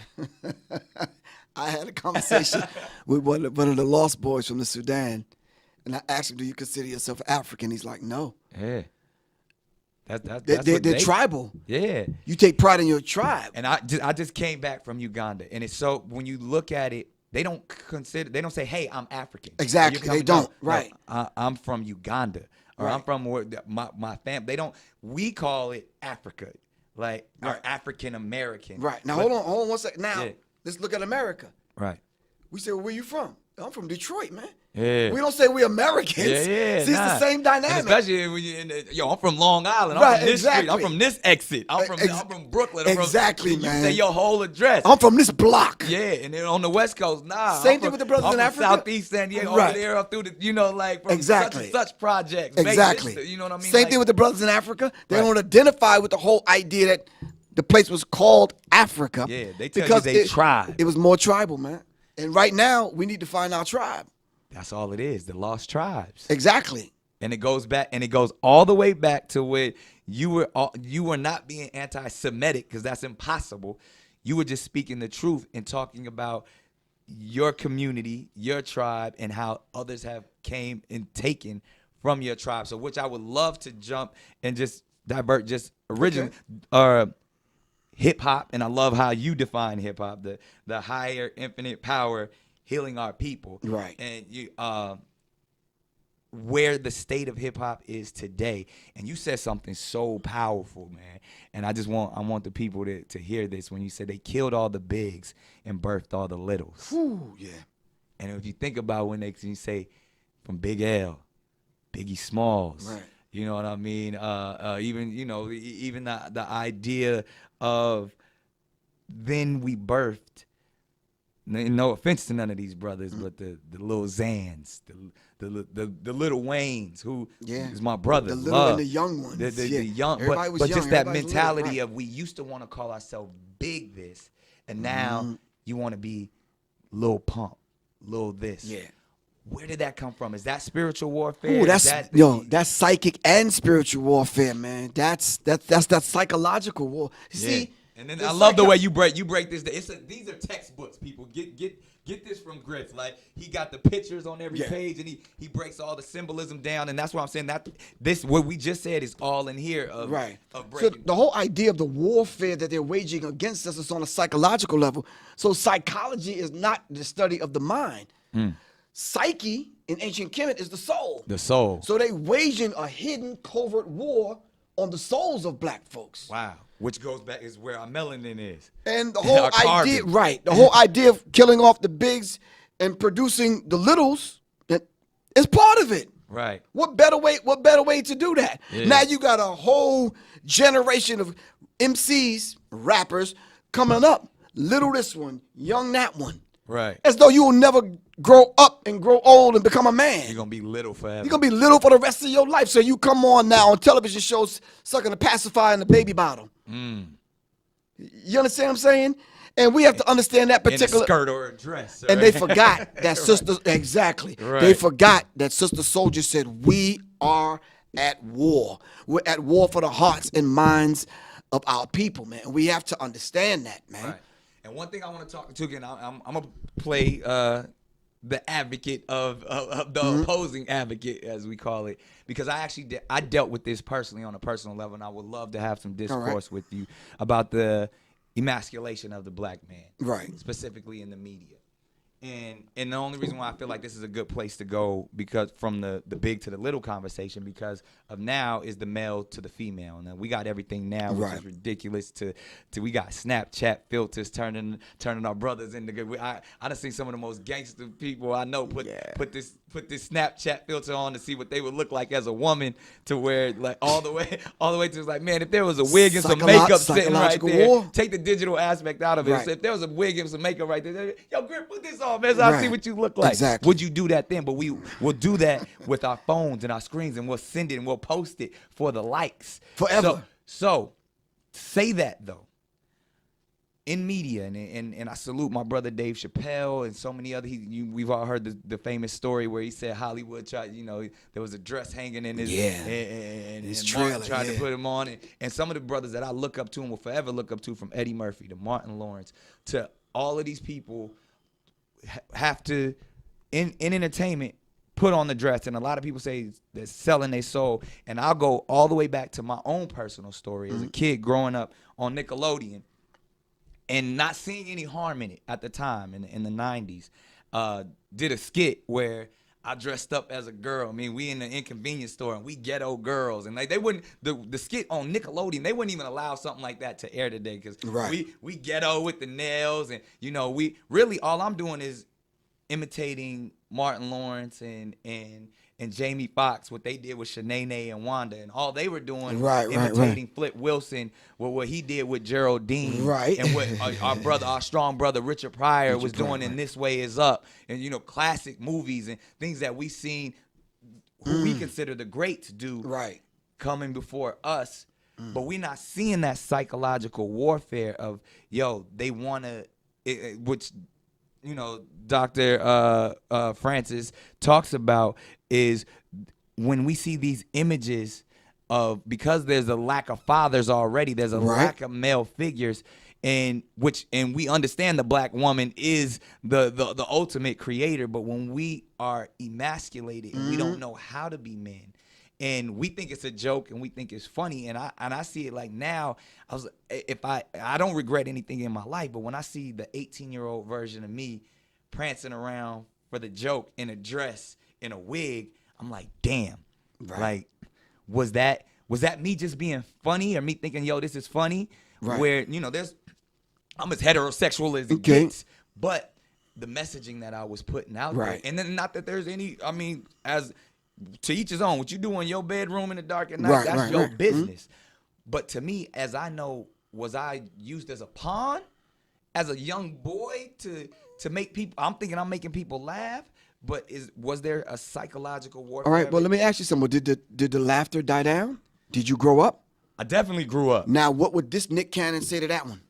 I had a conversation with one of the lost boys from the Sudan, and I asked him, "Do you consider yourself African?" He's like, "No." Yeah. They're tribal. Yeah. You take pride in your tribe. And I just came back from Uganda, and it's so when you look at it, they don't say, "Hey, I'm African." Exactly. They don't. Right. No, I'm from Uganda, or I'm from my family. They don't. We call it Africa, like or African American. Right. Now hold on 1 second. Now let's look at America. Right. We say, well, where you from? I'm from Detroit, man. Yeah. We don't say we're Americans. Yeah. See, it's the same dynamic. And especially when you're I'm from Long Island. I'm from this street. I'm from this exit. I'm from Brooklyn. Exactly, man. You say your whole address. I'm from this block. Yeah, and then on the West Coast, Same thing with the brothers in Africa. Southeast San Diego, over there, up through the, from such and such projects. Exactly. You know what I mean? Same thing with the brothers in Africa. They don't identify with the whole idea that the place was called Africa. Yeah, they tell you they tribe. It was more tribal, man. And right now, we need to find our tribe. That's all it is, the lost tribes. Exactly. And it goes back, and it goes all the way back to where you were not being anti-Semitic, because that's impossible. You were just speaking the truth and talking about your community, your tribe, and how others have came and taken from your tribe. So which I would love to jump and just divert just originally hip hop, and I love how you define hip hop, the higher infinite power healing our people. Right. And you where the state of hip hop is today. And you said something so powerful, man. And I want the people to hear this when you said they killed all the bigs and birthed all the littles. Ooh, yeah. And if you think about when you say from Big L, Biggie Smalls, You know what I mean? Even even the idea of then we birthed. No offense to none of these brothers, but the little Zans, the little Waynes, who is my brother. The little and the young ones. The young, but young, just that mentality little, right. of we used to want to call ourselves big this, and now you want to be Lil Pump, Lil this. Yeah. Where did that come from? Is that spiritual warfare? Ooh, that's psychic and spiritual warfare, man. That's that psychological war. You see, and then I love the way you break this. These are textbooks. People get this from Griff. Like he got the pictures on every page, and he breaks all the symbolism down. And that's why I'm saying that this what we just said is all in here. Of breaking. So the whole idea of the warfare that they're waging against us is on a psychological level. So psychology is not the study of the mind. Psyche in ancient Kemet is the soul. The soul. So they waging a hidden covert war on the souls of black folks. Wow. Which goes back is where our melanin is. And the whole idea, the whole idea of killing off the bigs and producing the littles is part of it. Right. What better way to do that? Yeah. Now you got a whole generation of MCs, rappers coming up. Little this one, young that one. Right. As though you will never grow up and grow old and become a man. You're going to be little forever. You're going to be little for the rest of your life. So you come on now on television shows sucking a pacifier in the baby bottle. You understand what I'm saying? And we have to understand that particular. In a skirt or a dress. And they forgot that sister, exactly. Right. They forgot that Sister Soldier said, we are at war. We're at war for the hearts and minds of our people, man. And we have to understand that, man. Right. And one thing I want to talk to again, I'm going to play the advocate of the opposing advocate, as we call it, because I dealt with this personally on a personal level, and I would love to have some discourse with you about the emasculation of the black man, right? Specifically in the media. And the only reason why I feel like this is a good place to go, because from the big to the little conversation, because of now is the male to the female. Now we got everything now, which is ridiculous. To we got Snapchat filters turning our brothers into good. I done seen some of the most gangster people I know put this Snapchat filter on to see what they would look like as a woman, to where like all the way to like, man, if there was a wig and some makeup sitting right there, take the digital aspect out of it. So if there was a wig and some makeup right there, yo, Griff, put this on, man, so I see what you look like. Exactly. Would you do that then? But we'll do that with our phones and our screens, and we'll send it and we'll post it for the likes forever. So say that though. In media, and I salute my brother Dave Chappelle and so many other. We've all heard the famous story where he said Hollywood tried, there was a dress hanging in his and his trailer, tried to put him on it. And some of the brothers that I look up to and will forever look up to, from Eddie Murphy to Martin Lawrence to all of these people, have to in entertainment put on the dress. And a lot of people say they're selling their soul. And I'll go all the way back to my own personal story as a kid growing up on Nickelodeon. And not seeing any harm in it at the time in the 90s, did a skit where I dressed up as a girl. I mean, we in the Inconvenience Store and we ghetto girls, and like they wouldn't the skit on Nickelodeon, they wouldn't even allow something like that to air today, because we ghetto with the nails, and we really all I'm doing is imitating Martin Lawrence and Jamie Foxx, what they did with Shanae and Wanda, and all they were doing imitating Flip Wilson, what he did with Geraldine, and what our strong brother Richard Pryor was doing in This Way Is Up, and classic movies and things that we seen who we consider the greats do coming before us, but we're not seeing that psychological warfare of they want to, which Dr. Francis talks about, is when we see these images of, because there's a lack of fathers already, there's a lack of male figures, and we understand the black woman is the ultimate creator, but when we are emasculated and we don't know how to be men, and we think it's a joke and we think it's funny, and I see it like now, I don't regret anything in my life, but when I see the 18-year-old version of me prancing around for the joke in a dress, in a wig, I'm like, damn. Like, was that me just being funny, or me thinking, this is funny? Where, I'm as heterosexual as it gets, but the messaging that I was putting out there, and then not that there's any, as to each his own. What you do in your bedroom in the dark at night, that's your business. Mm-hmm. But to me, as I know, was I used as a pawn, as a young boy to make people? I'm thinking I'm making people laugh. But was there a psychological warfare? All right, well, let me ask you something. Did the laughter die down? Did you grow up? I definitely grew up. Now, what would this Nick Cannon say to that one?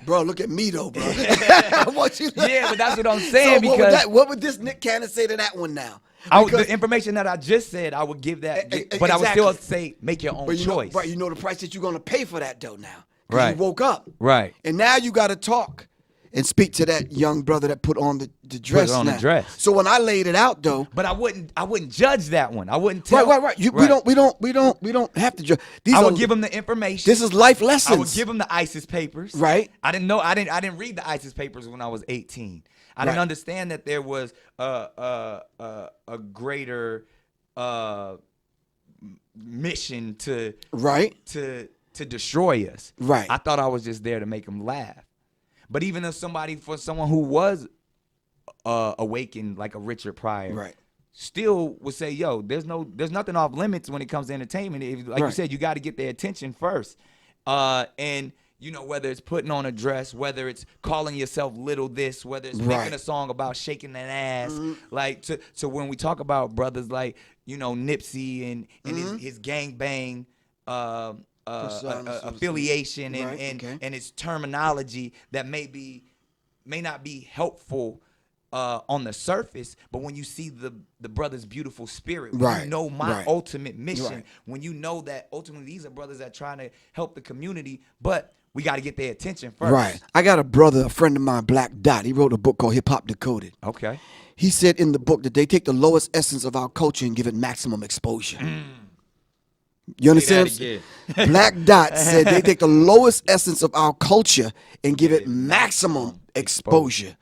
Bro, look at me though, bro. I want you to... Yeah, but that's what I'm saying. So what would this Nick Cannon say to that one now? The information that I just said, I would give that, but exactly. I would still say make your own choice. Right, you know the price that you're going to pay for that though now. Right. You woke up. Right. And now you got to talk and speak to that young brother that put on the dress. Put on the dress. So when I laid it out though, but I wouldn't judge that one. I wouldn't tell. Right. We don't have to judge. I would give him the information. This is life lessons. I would give him the ISIS papers. Right. I didn't read the ISIS papers when I was 18. I didn't understand that there was a greater mission to destroy us. Right. I thought I was just there to make them laugh. But even if for someone who was awakened like a Richard Pryor, right, still would say, yo, there's nothing off limits when it comes to entertainment. You said, you got to get their attention first. And you know, whether it's putting on a dress, whether it's calling yourself little this, whether it's making a song about shaking an ass, like to when we talk about brothers like, you know, Nipsey and his gangbang affiliation and its terminology that may not be helpful on the surface, but when you see the brother's beautiful spirit, when you know my ultimate mission, when you know that ultimately these are brothers that trying to help the community, but we got to get their attention first. Right. I got a friend of mine, Black Dot. He wrote a book called Hip Hop Decoded. Okay. He said in the book that they take the lowest essence of our culture and give it maximum exposure. You understand? Black Dot said they take the lowest essence of our culture and give it maximum exposure.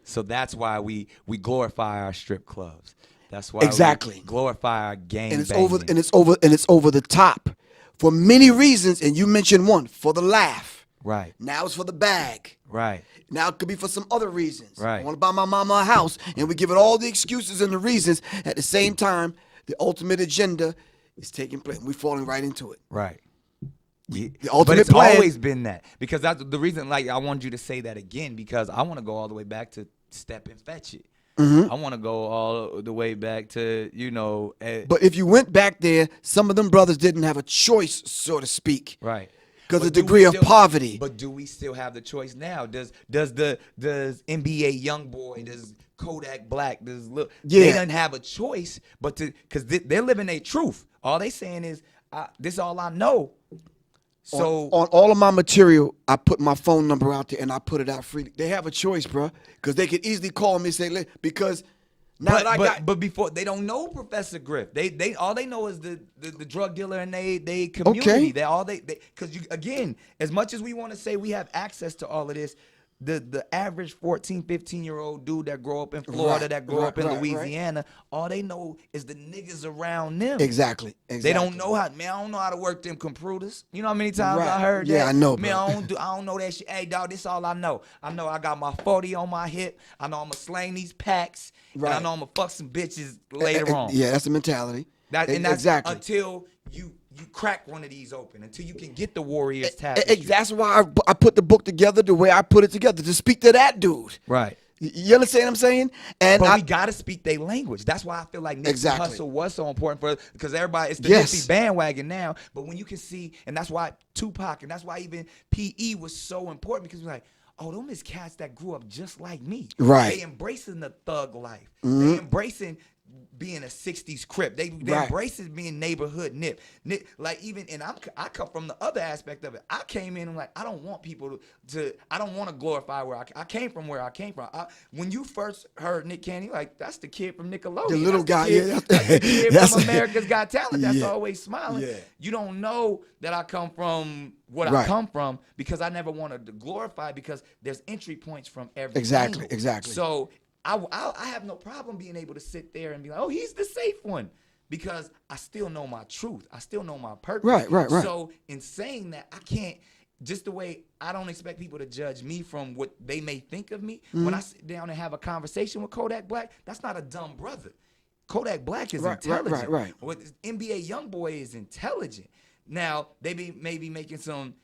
So that's why we glorify our strip clubs. That's why we glorify our gang and it's banging. over the top for many reasons. And you mentioned one, for the laugh. Right. Now it's for the bag. Right. Now it could be for some other reasons. Right. I want to buy my mama a house, and we give it all the excuses and the reasons. At the same time, the ultimate agenda is taking place. We're falling right into it. Right. The ultimate but it's plan, always been that, because that's the reason. Like, I wanted you to say that again, because I want to go all the way back to Step and Fetch It. I want to go all the way back to, you know. But if you went back there, some of them brothers didn't have a choice, so to speak. Right. Because of the degree of poverty. But do we still have the choice now? Does NBA Youngboy, does Kodak Black, they don't have a choice, but because they're living their truth. All they saying is, this is all I know. So on all of my material, I put my phone number out there and I put it out freely. They have a choice, bro, because they could easily call me and say, because now but before, they don't know Professor Griff. They all they know is the drug dealer in they community. Okay. Because again, as much as we want to say we have access to all of this, the average 14, 15-year-old dude that grow up in Florida, that grow up in Louisiana, all they know is the niggas around them. Exactly. They don't know how. Man, I don't know how to work them computers. You know how many times I heard that? Yeah, I know, man, I don't know that shit. Hey, dog, this is all I know. I know I got my 40 on my hip. I know I'm gonna slang these packs. And I know I'm gonna fuck some bitches later on. Yeah, that's the mentality. That's exactly. Until you crack one of these open, until you can get the Warriors tab. That's why I put the book together the way I put it together, to speak to that dude. Right. You understand what I'm saying? But we got to speak their language. That's why I feel like Nipsey Hussle was so important for us, because everybody, it's the Nipsey bandwagon now. But when you can see, and that's why Tupac, and that's why even P.E. was so important, because we're like, oh, them is cats that grew up just like me. Right. They embracing the thug life. They embracing being a 60s Crip. They embraces being neighborhood nip. Like, even, and I come from the other aspect of it. I came in and like, I don't want people I don't want to glorify where I came from, where I came from. When you first heard Nick Cannon, like, that's the kid from Nickelodeon. The little guy, that's the kid from America's Got Talent that's always smiling. Yeah. You don't know that I come from what I come from, because I never wanted to glorify, because there's entry points from every angle. Exactly. So I have no problem being able to sit there and be like, oh, he's the safe one, because I still know my truth. I still know my purpose. Right. So in saying that, I can't, just the way I don't expect people to judge me from what they may think of me. When I sit down and have a conversation with Kodak Black, that's not a dumb brother. Kodak Black is intelligent. Right. What NBA YoungBoy is intelligent. Now they may be making some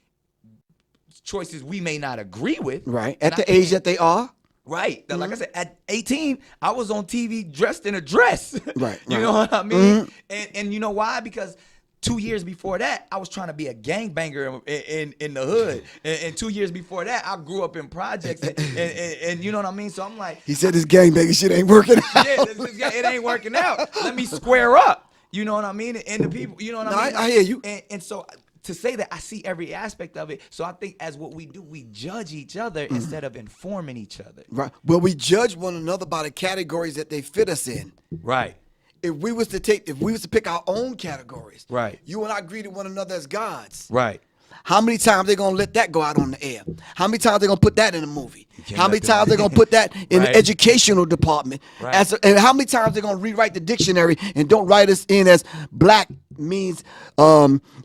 choices we may not agree with. Right. At the age that they are. Right. Like I said, at 18, I was on TV dressed in a dress. Right. You know what I mean? And you know why? Because 2 years before that, I was trying to be a gangbanger in the hood. And 2 years before that, I grew up in projects. And you know what I mean? So I'm like, he said this gangbanging shit ain't working out. Yeah, it ain't working out. Let me square up. You know what I mean? And the people, you know what I mean? I hear you. And so to say that, I see every aspect of it. So I think as what we do, we judge each other instead of informing each other. Right. Well, we judge one another by the categories that they fit us in. Right. If we was to pick our own categories, right? You and I greeted one another as gods, right? How many times they gonna let that go out on the air? How many times they gonna put that in a movie? How many times they gonna put that in the educational department? Right. And how many times they gonna rewrite the dictionary and don't write us in as black means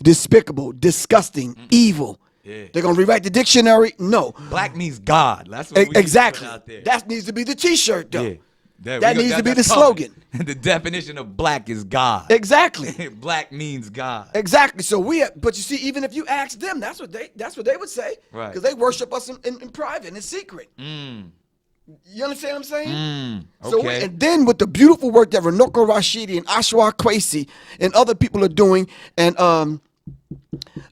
despicable, disgusting, evil? Yeah. They're gonna rewrite the dictionary? No. Black means God. That's what we exactly. Put out there. That needs to be the T-shirt, though. Yeah. That needs to be the slogan. The definition of black is God. Exactly. Black means God. Exactly. So but you see, even if you ask them, that's what they would say. Right. Because they worship us in private, in secret. You understand what I'm saying? Okay. So and then with the beautiful work that Runoko Rashidi and Ashwa Kwesi and other people are doing, and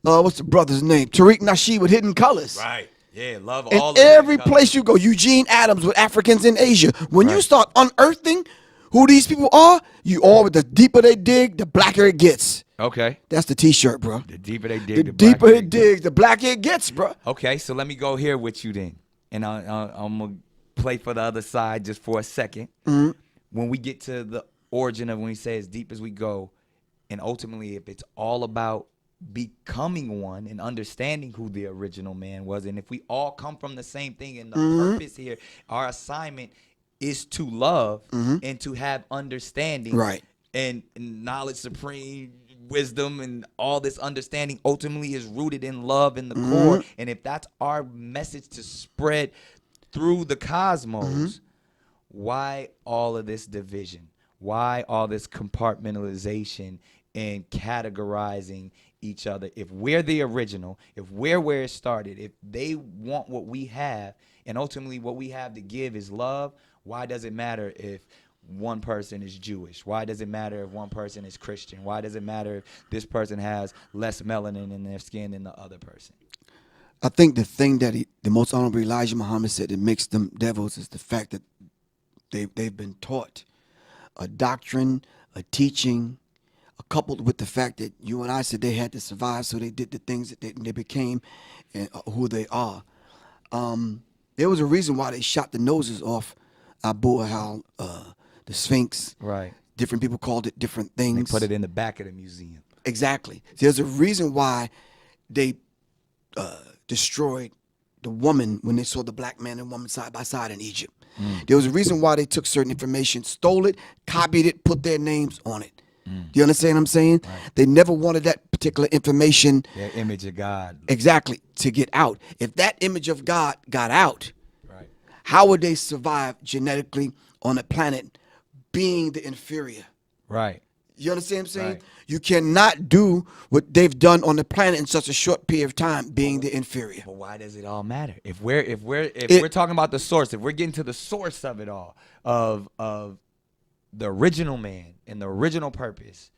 what's the brother's name? Tariq Nasheed with Hidden Colors. Right. Yeah, love and all of every place you go. Eugene Adams with Africans in Asia. When you start unearthing who these people are, the deeper they dig, the blacker it gets. Okay. That's the T-shirt, bro. The deeper they dig, the deeper it digs, the blacker it gets, bro. Okay, so let me go here with you then. And I'm going to play for the other side just for a second. When we get to the origin of when we say as deep as we go, and ultimately if it's all about becoming one and understanding who the original man was, and if we all come from the same thing, and the purpose here, our assignment is to love and to have understanding, right? And knowledge supreme, wisdom, and all this understanding ultimately is rooted in love in the core. And if that's our message to spread through the cosmos, why all of this division? Why all this compartmentalization and categorizing each other? If we're the original, if we're where it started, if they want what we have, and ultimately what we have to give is love, why does it matter if one person is Jewish? Why does it matter if one person is Christian? Why does it matter if this person has less melanin in their skin than the other person? I think the thing that the most honorable Elijah Muhammad said that makes them devils is the fact that they've been taught a doctrine, a teaching, coupled with the fact that you and I said they had to survive, so they did the things that they became and who they are. There was a reason why they shot the noses off Abu Ahal, the Sphinx. Right. Different people called it different things. They put it in the back of the museum. Exactly. There's a reason why they destroyed the woman when they saw the black man and woman side by side in Egypt. There was a reason why they took certain information, stole it, copied it, put their names on it. Do you understand what I'm saying? Right. They never wanted that particular information. Their image of God. Exactly, to get out. If that image of God got out, right, how would they survive genetically on a planet being the inferior? Right. You understand what I'm saying? Right. You cannot do what they've done on the planet in such a short period of time, being the inferior. But why does it all matter? If we're talking about the source, if we're getting to the source of it all, of the original man and the original purpose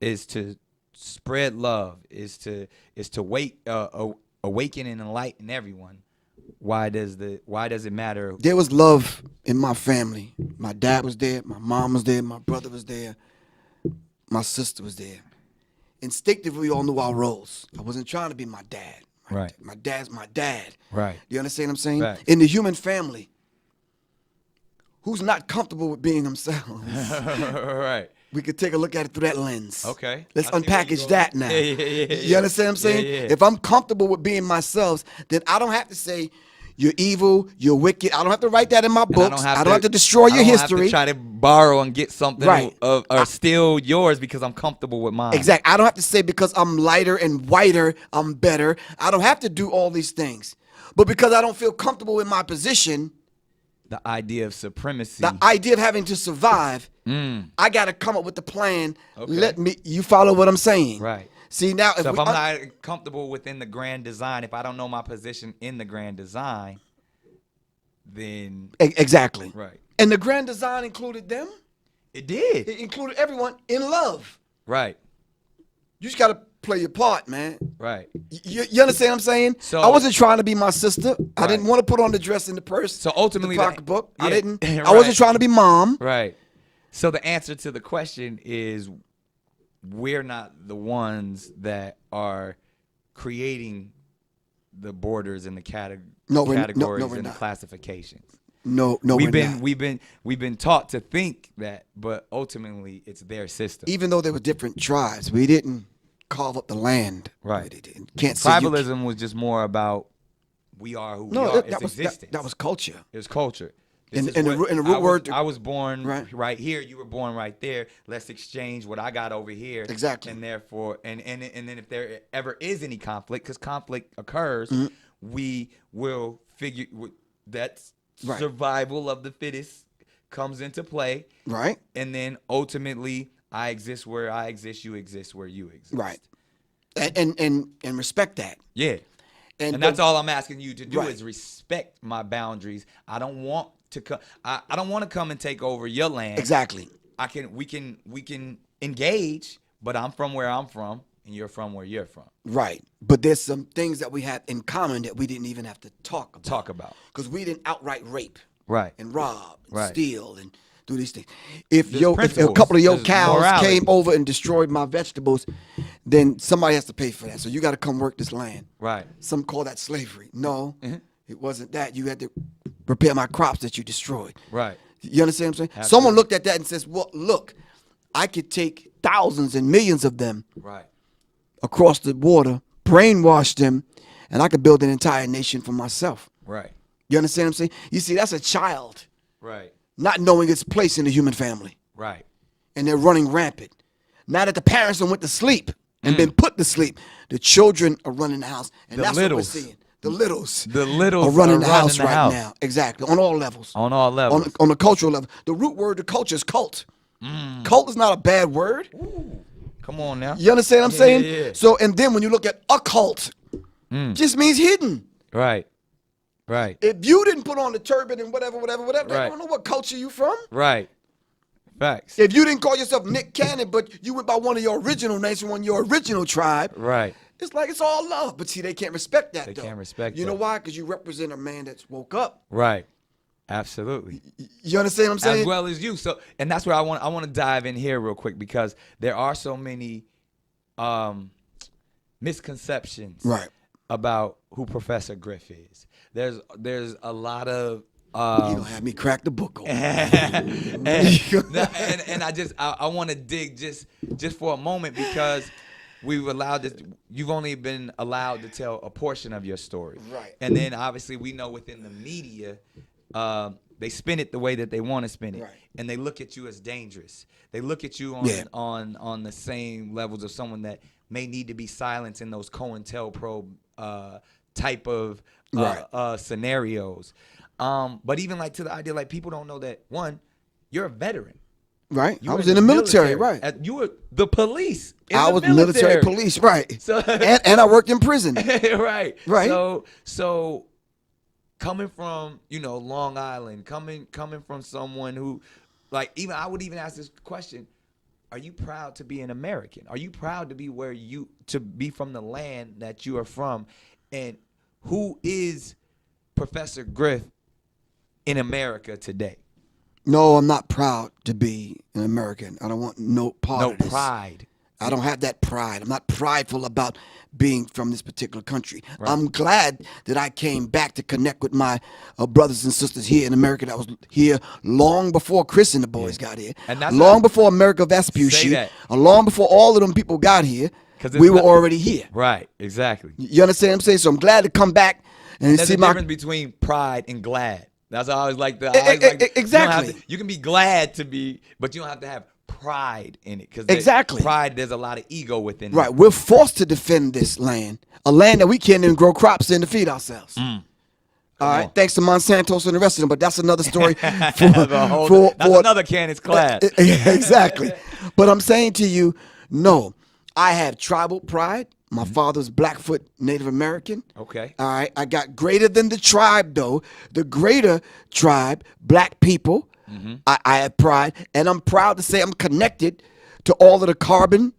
is to spread love, is to awaken and enlighten everyone. Why does it matter? There was love in my family. My dad was there, my mom was there, my brother was there, my sister was there. Instinctively, we all knew our roles. I wasn't trying to be my dad. Right. My dad's my dad. Right. You understand what I'm saying? Right. In the human family, who's not comfortable with being themselves? Right. We could take a look at it through that lens. Okay. Let's unpackage that now. Yeah. You understand what I'm saying? Yeah. If I'm comfortable with being myself, then I don't have to say, you're evil, you're wicked. I don't have to write that in my books. I don't have to destroy your history. I don't have to try to borrow and get something right. or steal yours because I'm comfortable with mine. Exactly. I don't have to say because I'm lighter and whiter, I'm better. I don't have to do all these things. But because I don't feel comfortable in my position, the idea of supremacy, the idea of having to survive, I got to come up with the plan. Okay. You follow what I'm saying? Right. See, now if I'm not comfortable within the grand design, if I don't know my position in the grand design, then exactly. Right. And the grand design included them. It did. It included everyone in love. Right. You just got to play your part, man. Right. You understand what I'm saying? So I wasn't trying to be my sister. Right. I didn't want to put on the dress and the purse. So ultimately, the pocketbook. Yeah, I didn't. right. I wasn't trying to be mom. Right. So the answer to the question is, we're not the ones that are creating the borders and the categories and the classifications. No, we've been taught to think that, but ultimately it's their system. Even though there were different tribes, we didn't carve up the land. Right. Can't Tribalism was just more about we are who we are. It's existence. That was culture. It was culture. And the root word. I was born right here. You were born right there. Let's exchange what I got over here. Exactly. And therefore, and then if there ever is any conflict, because conflict occurs, we will figure that's survival of the fittest comes into play. Right. And then ultimately, I exist where I exist. You exist where you exist. Right. And respect that. Yeah. And that's all I'm asking you to do is respect my boundaries. I don't want to come. I don't want to come and take over your land. Exactly. We can engage, but I'm from where I'm from, and you're from where you're from. Right. But there's some things that we have in common that we didn't even have to talk about. Because we didn't outright rape. Right. And rob. And steal and do these things. If a couple of your cows came over and destroyed my vegetables, then somebody has to pay for that. So you got to come work this land. Right. Some call that slavery. No, it wasn't that. You had to repair my crops that you destroyed. Right. You understand what I'm saying? Absolutely. Someone looked at that and says, well, look, I could take thousands and millions of them across the water, brainwash them, and I could build an entire nation for myself. Right. You understand what I'm saying? You see, that's a child. Right. Not knowing its place in the human family. Right. And they're running rampant. Now that the parents went to sleep and been put to sleep, the children are running the house. And that's what we're seeing. The littles are running the house right now. Exactly. On all levels. On all levels. On the cultural level. The root word to culture is cult. Cult is not a bad word. Ooh. Come on now. You understand what I'm saying? Yeah. So, and then when you look at occult, just means hidden. Right. Right. If you didn't put on the turban and whatever, they don't know what culture you from. Right. Facts. If you didn't call yourself Nick Cannon, but you went by one of your original names from your original tribe. Right. It's like it's all love. But see, they can't respect that, They can't respect You know why? Because you represent a man that's woke up. Right. Absolutely. You understand what I'm saying? As well as you. So, and that's where I want to dive in here real quick, because there are so many misconceptions about who Professor Griff is. There's a lot of you don't have me crack the book open. and I want to dig just for a moment, because you've only been allowed to tell a portion of your story. Right. And then obviously we know within the media, they spin it the way that they want to spin it. Right. And they look at you as dangerous. They look at you on the same levels of someone that may need to be silenced in those COINTELPRO type of scenarios. But even like to the idea, like, people don't know that, one, you're a veteran. Right. I was in the military. Right. You were the police. I was military police. Right. So and I worked in prison. Right. Right. So coming from, Long Island, coming from someone who, like, I would even ask this question: are you proud to be an American? Are you proud to be from the land that you are from? And who is Professor Griff in America today? No, I'm not proud to be an American. I don't want no part of this. No pride. I don't have that pride. I'm not prideful about being from this particular country. Right. I'm glad that I came back to connect with my brothers and sisters here in America that was here long before Chris and the boys got here. And that's long before America Vespucci. Long before all of them people got here. We were already here. Right, exactly. You understand what I'm saying? So I'm glad to come back and there's see a difference between pride and glad. That's how I always like exactly. You can be glad to be, but you don't have to have pride in it. Because pride, there's a lot of ego within it. Right. We're forced to defend this land, a land that we can't even grow crops in to feed ourselves. All right, thanks to Monsanto and the rest of them, but that's another story. That's another Candace class. Exactly. But I'm saying to you, no, I have tribal pride. My father's Blackfoot Native American. Okay. All right, I got greater than the tribe, though. The greater tribe, black people, I have pride. And I'm proud to say I'm connected to all of the carbon,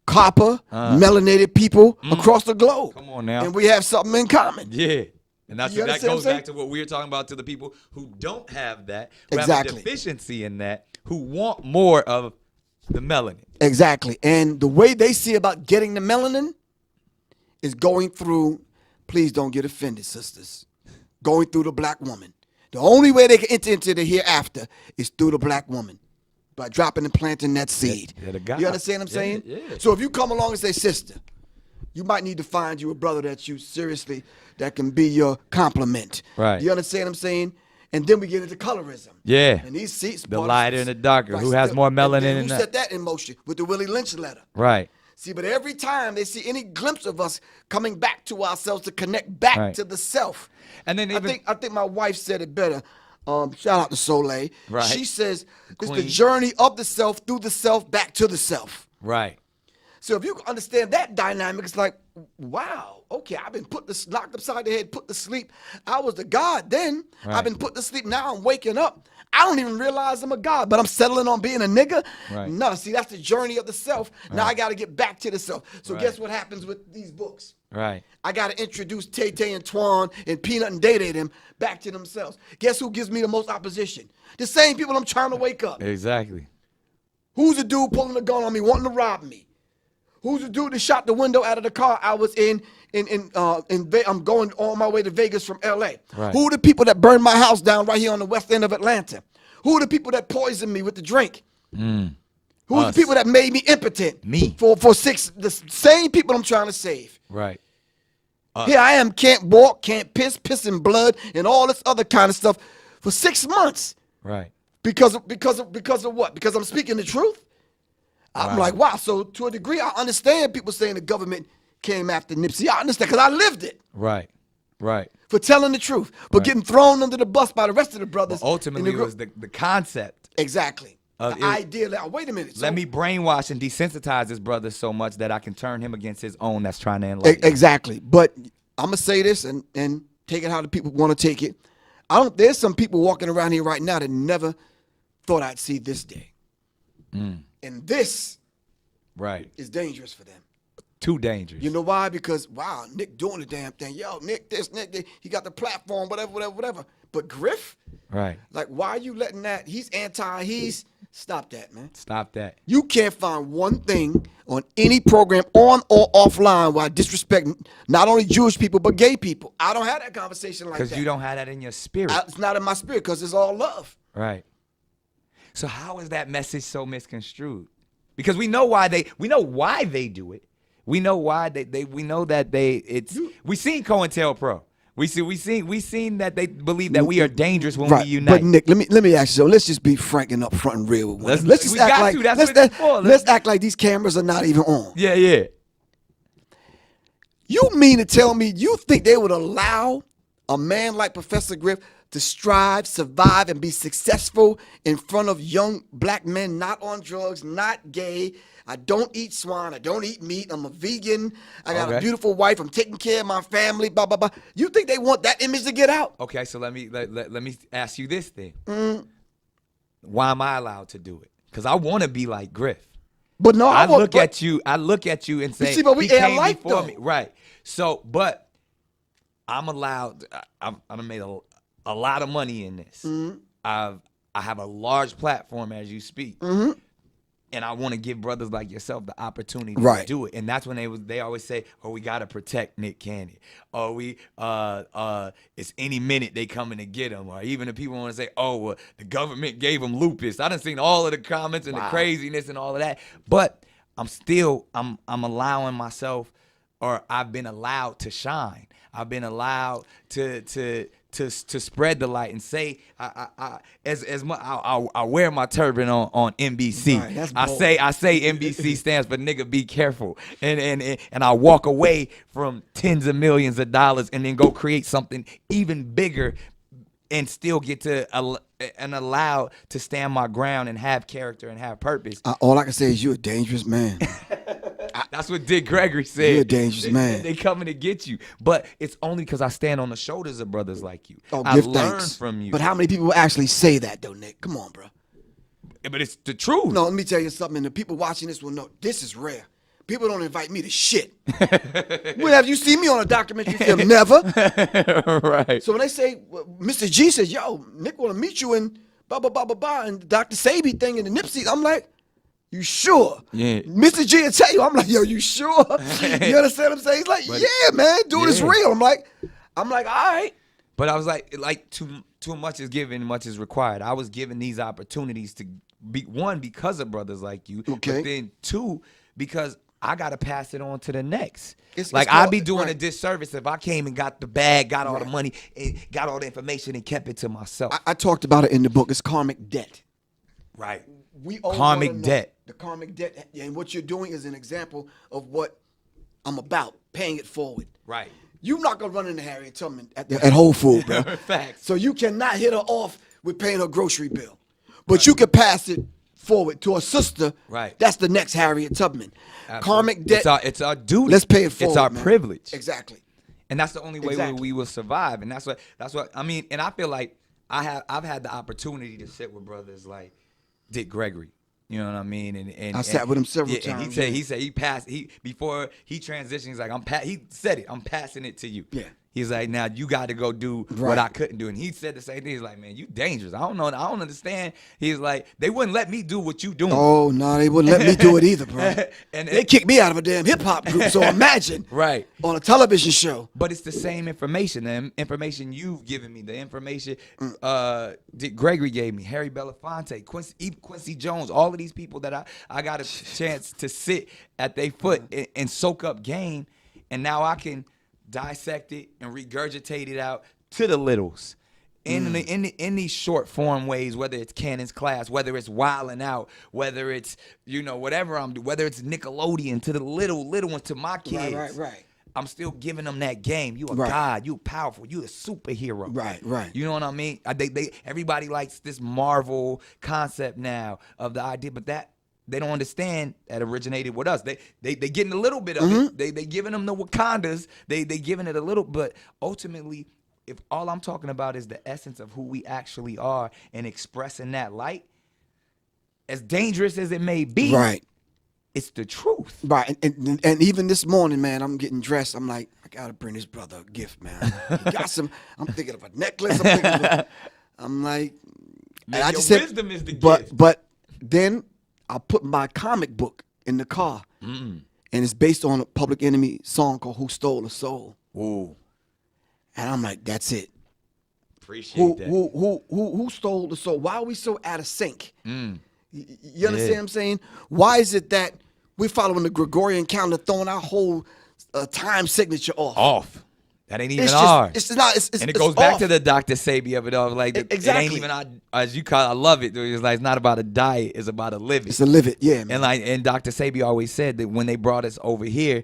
copper, melanated people across the globe. Come on now. And we have something in common. Yeah. And that goes back to what we were talking about, to the people who don't have that, who have a deficiency in that, who want more of the melanin. Exactly. And the way they see about getting the melanin is going through, please don't get offended, sisters, going through the black woman. The only way they can enter into the hereafter is through the black woman, by dropping and planting that seed. You understand what I'm saying? Yeah. So if you come along and say, sister, you might need to find you a brother that you seriously, that can be your complement. Right. You understand what I'm saying? And then we get into colorism. Yeah. And these seats, the lighter and the darker. Right. Who has more melanin in that? Who set that in motion with the Willie Lynch letter? Right. See, but every time they see any glimpse of us coming back to ourselves, to connect back to the self. And then I think my wife said it better. Shout out to Soleil. Right. She says it's the journey of the self, through the self, back to the self. Right. So if you understand that dynamic, it's like, wow, okay, I've been knocked upside the head, put to sleep. I was the God then. Right. I've been put to sleep. Now I'm waking up. I don't even realize I'm a God, but I'm settling on being a nigga. Right. No, see, that's the journey of the self. Right. Now I got to get back to the self. So guess what happens with these books? Right. I got to introduce Tay Tay and Twan and Peanut and Day Day them back to themselves. Guess who gives me the most opposition? The same people I'm trying to wake up. Exactly. Who's the dude pulling a gun on me, wanting to rob me? Who's the dude that shot the window out of the car I was in? I'm going on my way to Vegas from LA. Right. Who are the people that burned my house down right here on the west end of Atlanta? Who are the people that poisoned me with the drink? Who's the people that made me impotent? Me. The same people I'm trying to save. Right. Here I am, can't walk, can't pissing blood, and all this other kind of stuff for 6 months. Right. Because of what? Because I'm speaking the truth? I'm like, wow. So to a degree, I understand people saying the government came after Nipsey. I understand because I lived it. Right. Right. For telling the truth, but getting thrown under the bus by the rest of the brothers. Well, ultimately, it was the concept. Exactly. The idea that, wait a minute. Let me brainwash and desensitize this brother so much that I can turn him against his own that's trying to enlighten. Exactly. But I'm going to say this and take it how the people want to take it. There's some people walking around here right now that never thought I'd see this day. And this is dangerous for them. Too dangerous. You know why? Because, wow, Nick doing the damn thing. Yo, Nick this, Nick that. He got the platform, whatever. But Griff? Right. Like, why are you letting that? Stop that, man. Stop that. You can't find one thing on any program, on or offline, where I disrespect not only Jewish people, but gay people. I don't have that conversation like that. Because you don't have that in your spirit. It's not in my spirit because it's all love. Right. So how is that message so misconstrued? Because we know why they do it. We know why we seen COINTELPRO. We seen that they believe that we are dangerous when we unite. But Nick, let me ask you. So let's just be frank and upfront and real. Let's act like these cameras are not even on. Yeah. You mean to tell me you think they would allow a man like Professor Griff to strive, survive, and be successful in front of young black men not on drugs, not gay? I don't eat swine. I don't eat meat. I'm a vegan. I got a beautiful wife. I'm taking care of my family. Blah blah blah. You think they want that image to get out? Okay, so let me ask you this thing. Why am I allowed to do it? Because I want to be like Griff. But no, I look at you and say, see, but we he came alike, before though. me. Right. So, but I'm allowed. I've made a lot of money in this. I have a large platform as you speak. And I want to give brothers like yourself the opportunity to do it. And that's when they always say, oh, we got to protect Nick Cannon. Or it's any minute they coming to get him. Or even if people want to say, oh, well, the government gave him lupus. I done seen all of the comments and the craziness and all of that. But I'm allowing myself, or I've been allowed to shine. I've been allowed to to spread the light and say I wear my turban on NBC. Right, that's I bold. say NBC stands for nigga be careful. And I walk away from tens of millions of dollars and then go create something even bigger and still get to and allowed to stand my ground and have character and have purpose. All I can say is you're a dangerous man. That's what Dick Gregory said. You're a dangerous man. They coming to get you. But it's only because I stand on the shoulders of brothers like you. Oh, I give learn thanks. from you. But how many people actually say that, though, Nick? Come on, bro. But it's the truth. No, let me tell you something. And the people watching this will know this is rare. People don't invite me to shit. When have you seen me on a documentary film? Never. Right. So when they say, well, Mr. G says, yo, Nick want to meet you in blah, blah, blah, blah, blah, and Dr. Sabi thing and the Nipsey, I'm like, you sure? Yeah. Mr. G will tell you, I'm like, yo, you sure? You understand what I'm saying? He's like, yeah, man, dude, it's real. I'm like, all right. But I was like too much is given, much is required. I was given these opportunities to be, one, because of brothers like you, okay. But then two, because I got to pass it on to the next. It's I'd be doing right. a disservice if I came and got the bag, got all the money, and got all the information and kept it to myself. I talked about it in the book. It's karmic debt. Right. We owe Karmic debt. The karmic debt. And what you're doing is an example of what I'm about, paying it forward. Right. You're not going to run into Harriet Tubman at Whole Foods, bro. Facts. So you cannot hit her off with paying her grocery bill. But you can pass it forward to a sister. Right. That's the next Harriet Tubman. Absolutely. Karmic debt. It's our duty. Let's pay it forward. It's our man. privilege. Exactly. And that's the only way Exactly. we will survive. And that's what I mean. And I feel like I've had the opportunity to sit with brothers like Dick Gregory. You know what I mean? And I sat with him several times. And he said before he transitioned, he's like, he said it, I'm passing it to you. Yeah. He's like, now you got to go do what I couldn't do. And he said the same thing. He's like, man, you dangerous. I don't understand. He's like, they wouldn't let me do what you doing. Oh, no, they wouldn't let me do it either, bro. and they kicked me out of a damn hip-hop group, so imagine. Right. On a television show. But it's the same information. The information you've given me, the information Dick Gregory gave me, Harry Belafonte, Quincy Jones, all of these people that I got a chance to sit at their foot and soak up game. And now I can dissect it and regurgitate it out to the littles in these short form ways, whether it's Cannon's Class, whether it's Wildin' Out, whether it's whatever I'm doing, whether it's Nickelodeon, to the little ones, to my kids. Right. I'm still giving them that game. You a god, you powerful, you a superhero. Right. You know what I mean? Everybody likes this Marvel concept now of the idea, but that they don't understand that originated with us. They getting a little bit of it. They giving them the Wakandas. They giving it a little, but ultimately, if all I'm talking about is the essence of who we actually are and expressing that light, as dangerous as it may be, Right. It's the truth. Right. And even this morning, man, I'm getting dressed. I'm like, I gotta bring this brother a gift, man. He got some. I'm thinking of a necklace. I'm like, Man, I your just wisdom is the but gift. but then I put my comic book in the car, and it's based on a Public Enemy song called "Who Stole the Soul." Ooh. And I'm like, that's it. Appreciate that. Who stole the soul? Why are we so out of sync? You understand what I'm saying? Why is it that we're following the Gregorian calendar, throwing our whole time signature off? That ain't even It's ours. just, it's not. It's, and it goes back off. to the Dr. Sabi of it all. Like, Exactly. It ain't even, as you call it, I love it. It's like, it's not about a diet. It's about a living. It's a live it, yeah, man. And Dr. Sabi always said that when they brought us over here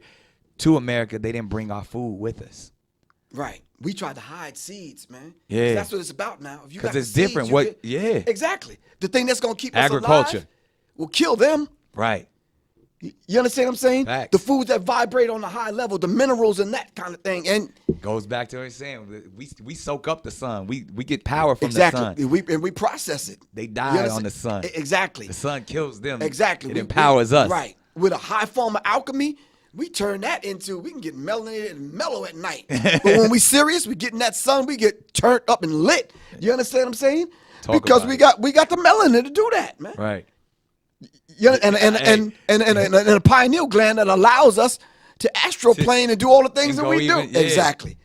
to America, they didn't bring our food with us. Right. We tried to hide seeds, man. Yeah. That's what it's about now. If you got Because it's the seeds, different. you get- Exactly. The thing that's going to keep us Agriculture. alive will kill them. Right. You understand what I'm saying? Facts. The foods that vibrate on a high level, the minerals and that kind of thing. And Goes back to what I'm saying. We soak up the sun. We get power from exactly. the sun. We process it. They You die understand? on the sun. Exactly. The sun kills them. Exactly. It empowers us. Right. With a high form of alchemy, we turn that into, we can get melanated and mellow at night. But when we serious, we get in that sun, we get turned up and lit. You understand what I'm saying? Because we got the melanin to do that, man. Right. Yeah, and a pineal gland that allows us to astroplane and do all the things that we do. Yeah. Exactly.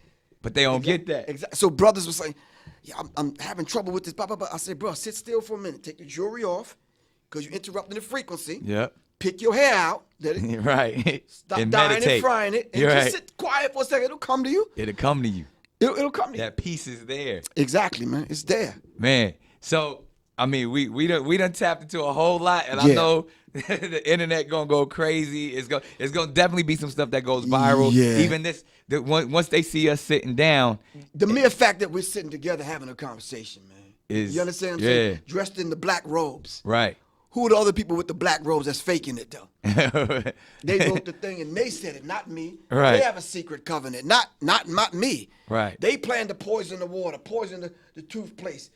But they don't get that. Exactly. So brothers were saying, yeah, I'm having trouble with this. Blah, blah, blah. I said, bro, sit still for a minute. Take the jewelry off because you're interrupting the frequency. Yep. Pick your hair out. Let it Right. stop And dying meditate. and frying it. And You're just right. sit quiet for a second. It'll come to you. It'll come to you. It'll come to you. That piece is there. Exactly, man. It's there. Man. So, I mean, we done tapped into a whole lot, and I know the internet gonna go crazy. It's gonna definitely be some stuff that goes viral. Yeah. Even once they see us sitting down. The mere fact that we're sitting together having a conversation, man. You understand what I'm saying? Dressed in the black robes. Right. Who are the other people with the black robes that's faking it, though? They wrote the thing and they said it, not me. Right. They have a secret covenant, not me. Right. They plan to poison the water, poison the toothpaste,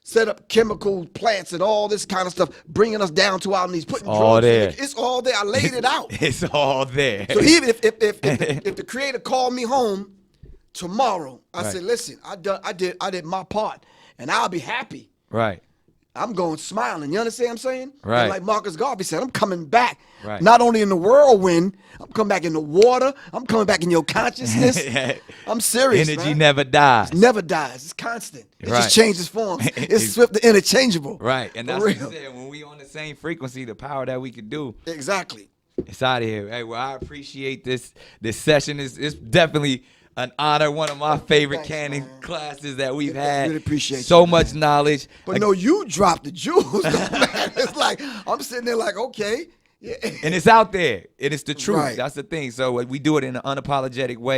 set up chemical plants and all this kind of stuff, bringing us down to our knees, putting all drugs there. It's all there. I laid it out. It's all there. So even if the Creator called me home tomorrow, I said, listen, I did my part, and I'll be happy. Right. I'm going smiling. You understand what I'm saying? Right. And like Marcus Garvey said, I'm coming back. Right. Not only in the whirlwind, I'm coming back in the water. I'm coming back in your consciousness. I'm serious, Energy man. never dies. It never dies. It's constant. It Right. just changes forms. It's swift and interchangeable. Right. And that's For what real. you said. When we on the same frequency, the power that we could do. Exactly. It's out of here. Hey, well, I appreciate this session. It's definitely an honor. One of my favorite canon classes that we've had. Really appreciate so you, much knowledge. But no, you dropped the jewels, though, man. It's like, I'm sitting there like, okay. Yeah. And it's out there. It is the truth. Right. That's the thing. So we do it in an unapologetic way.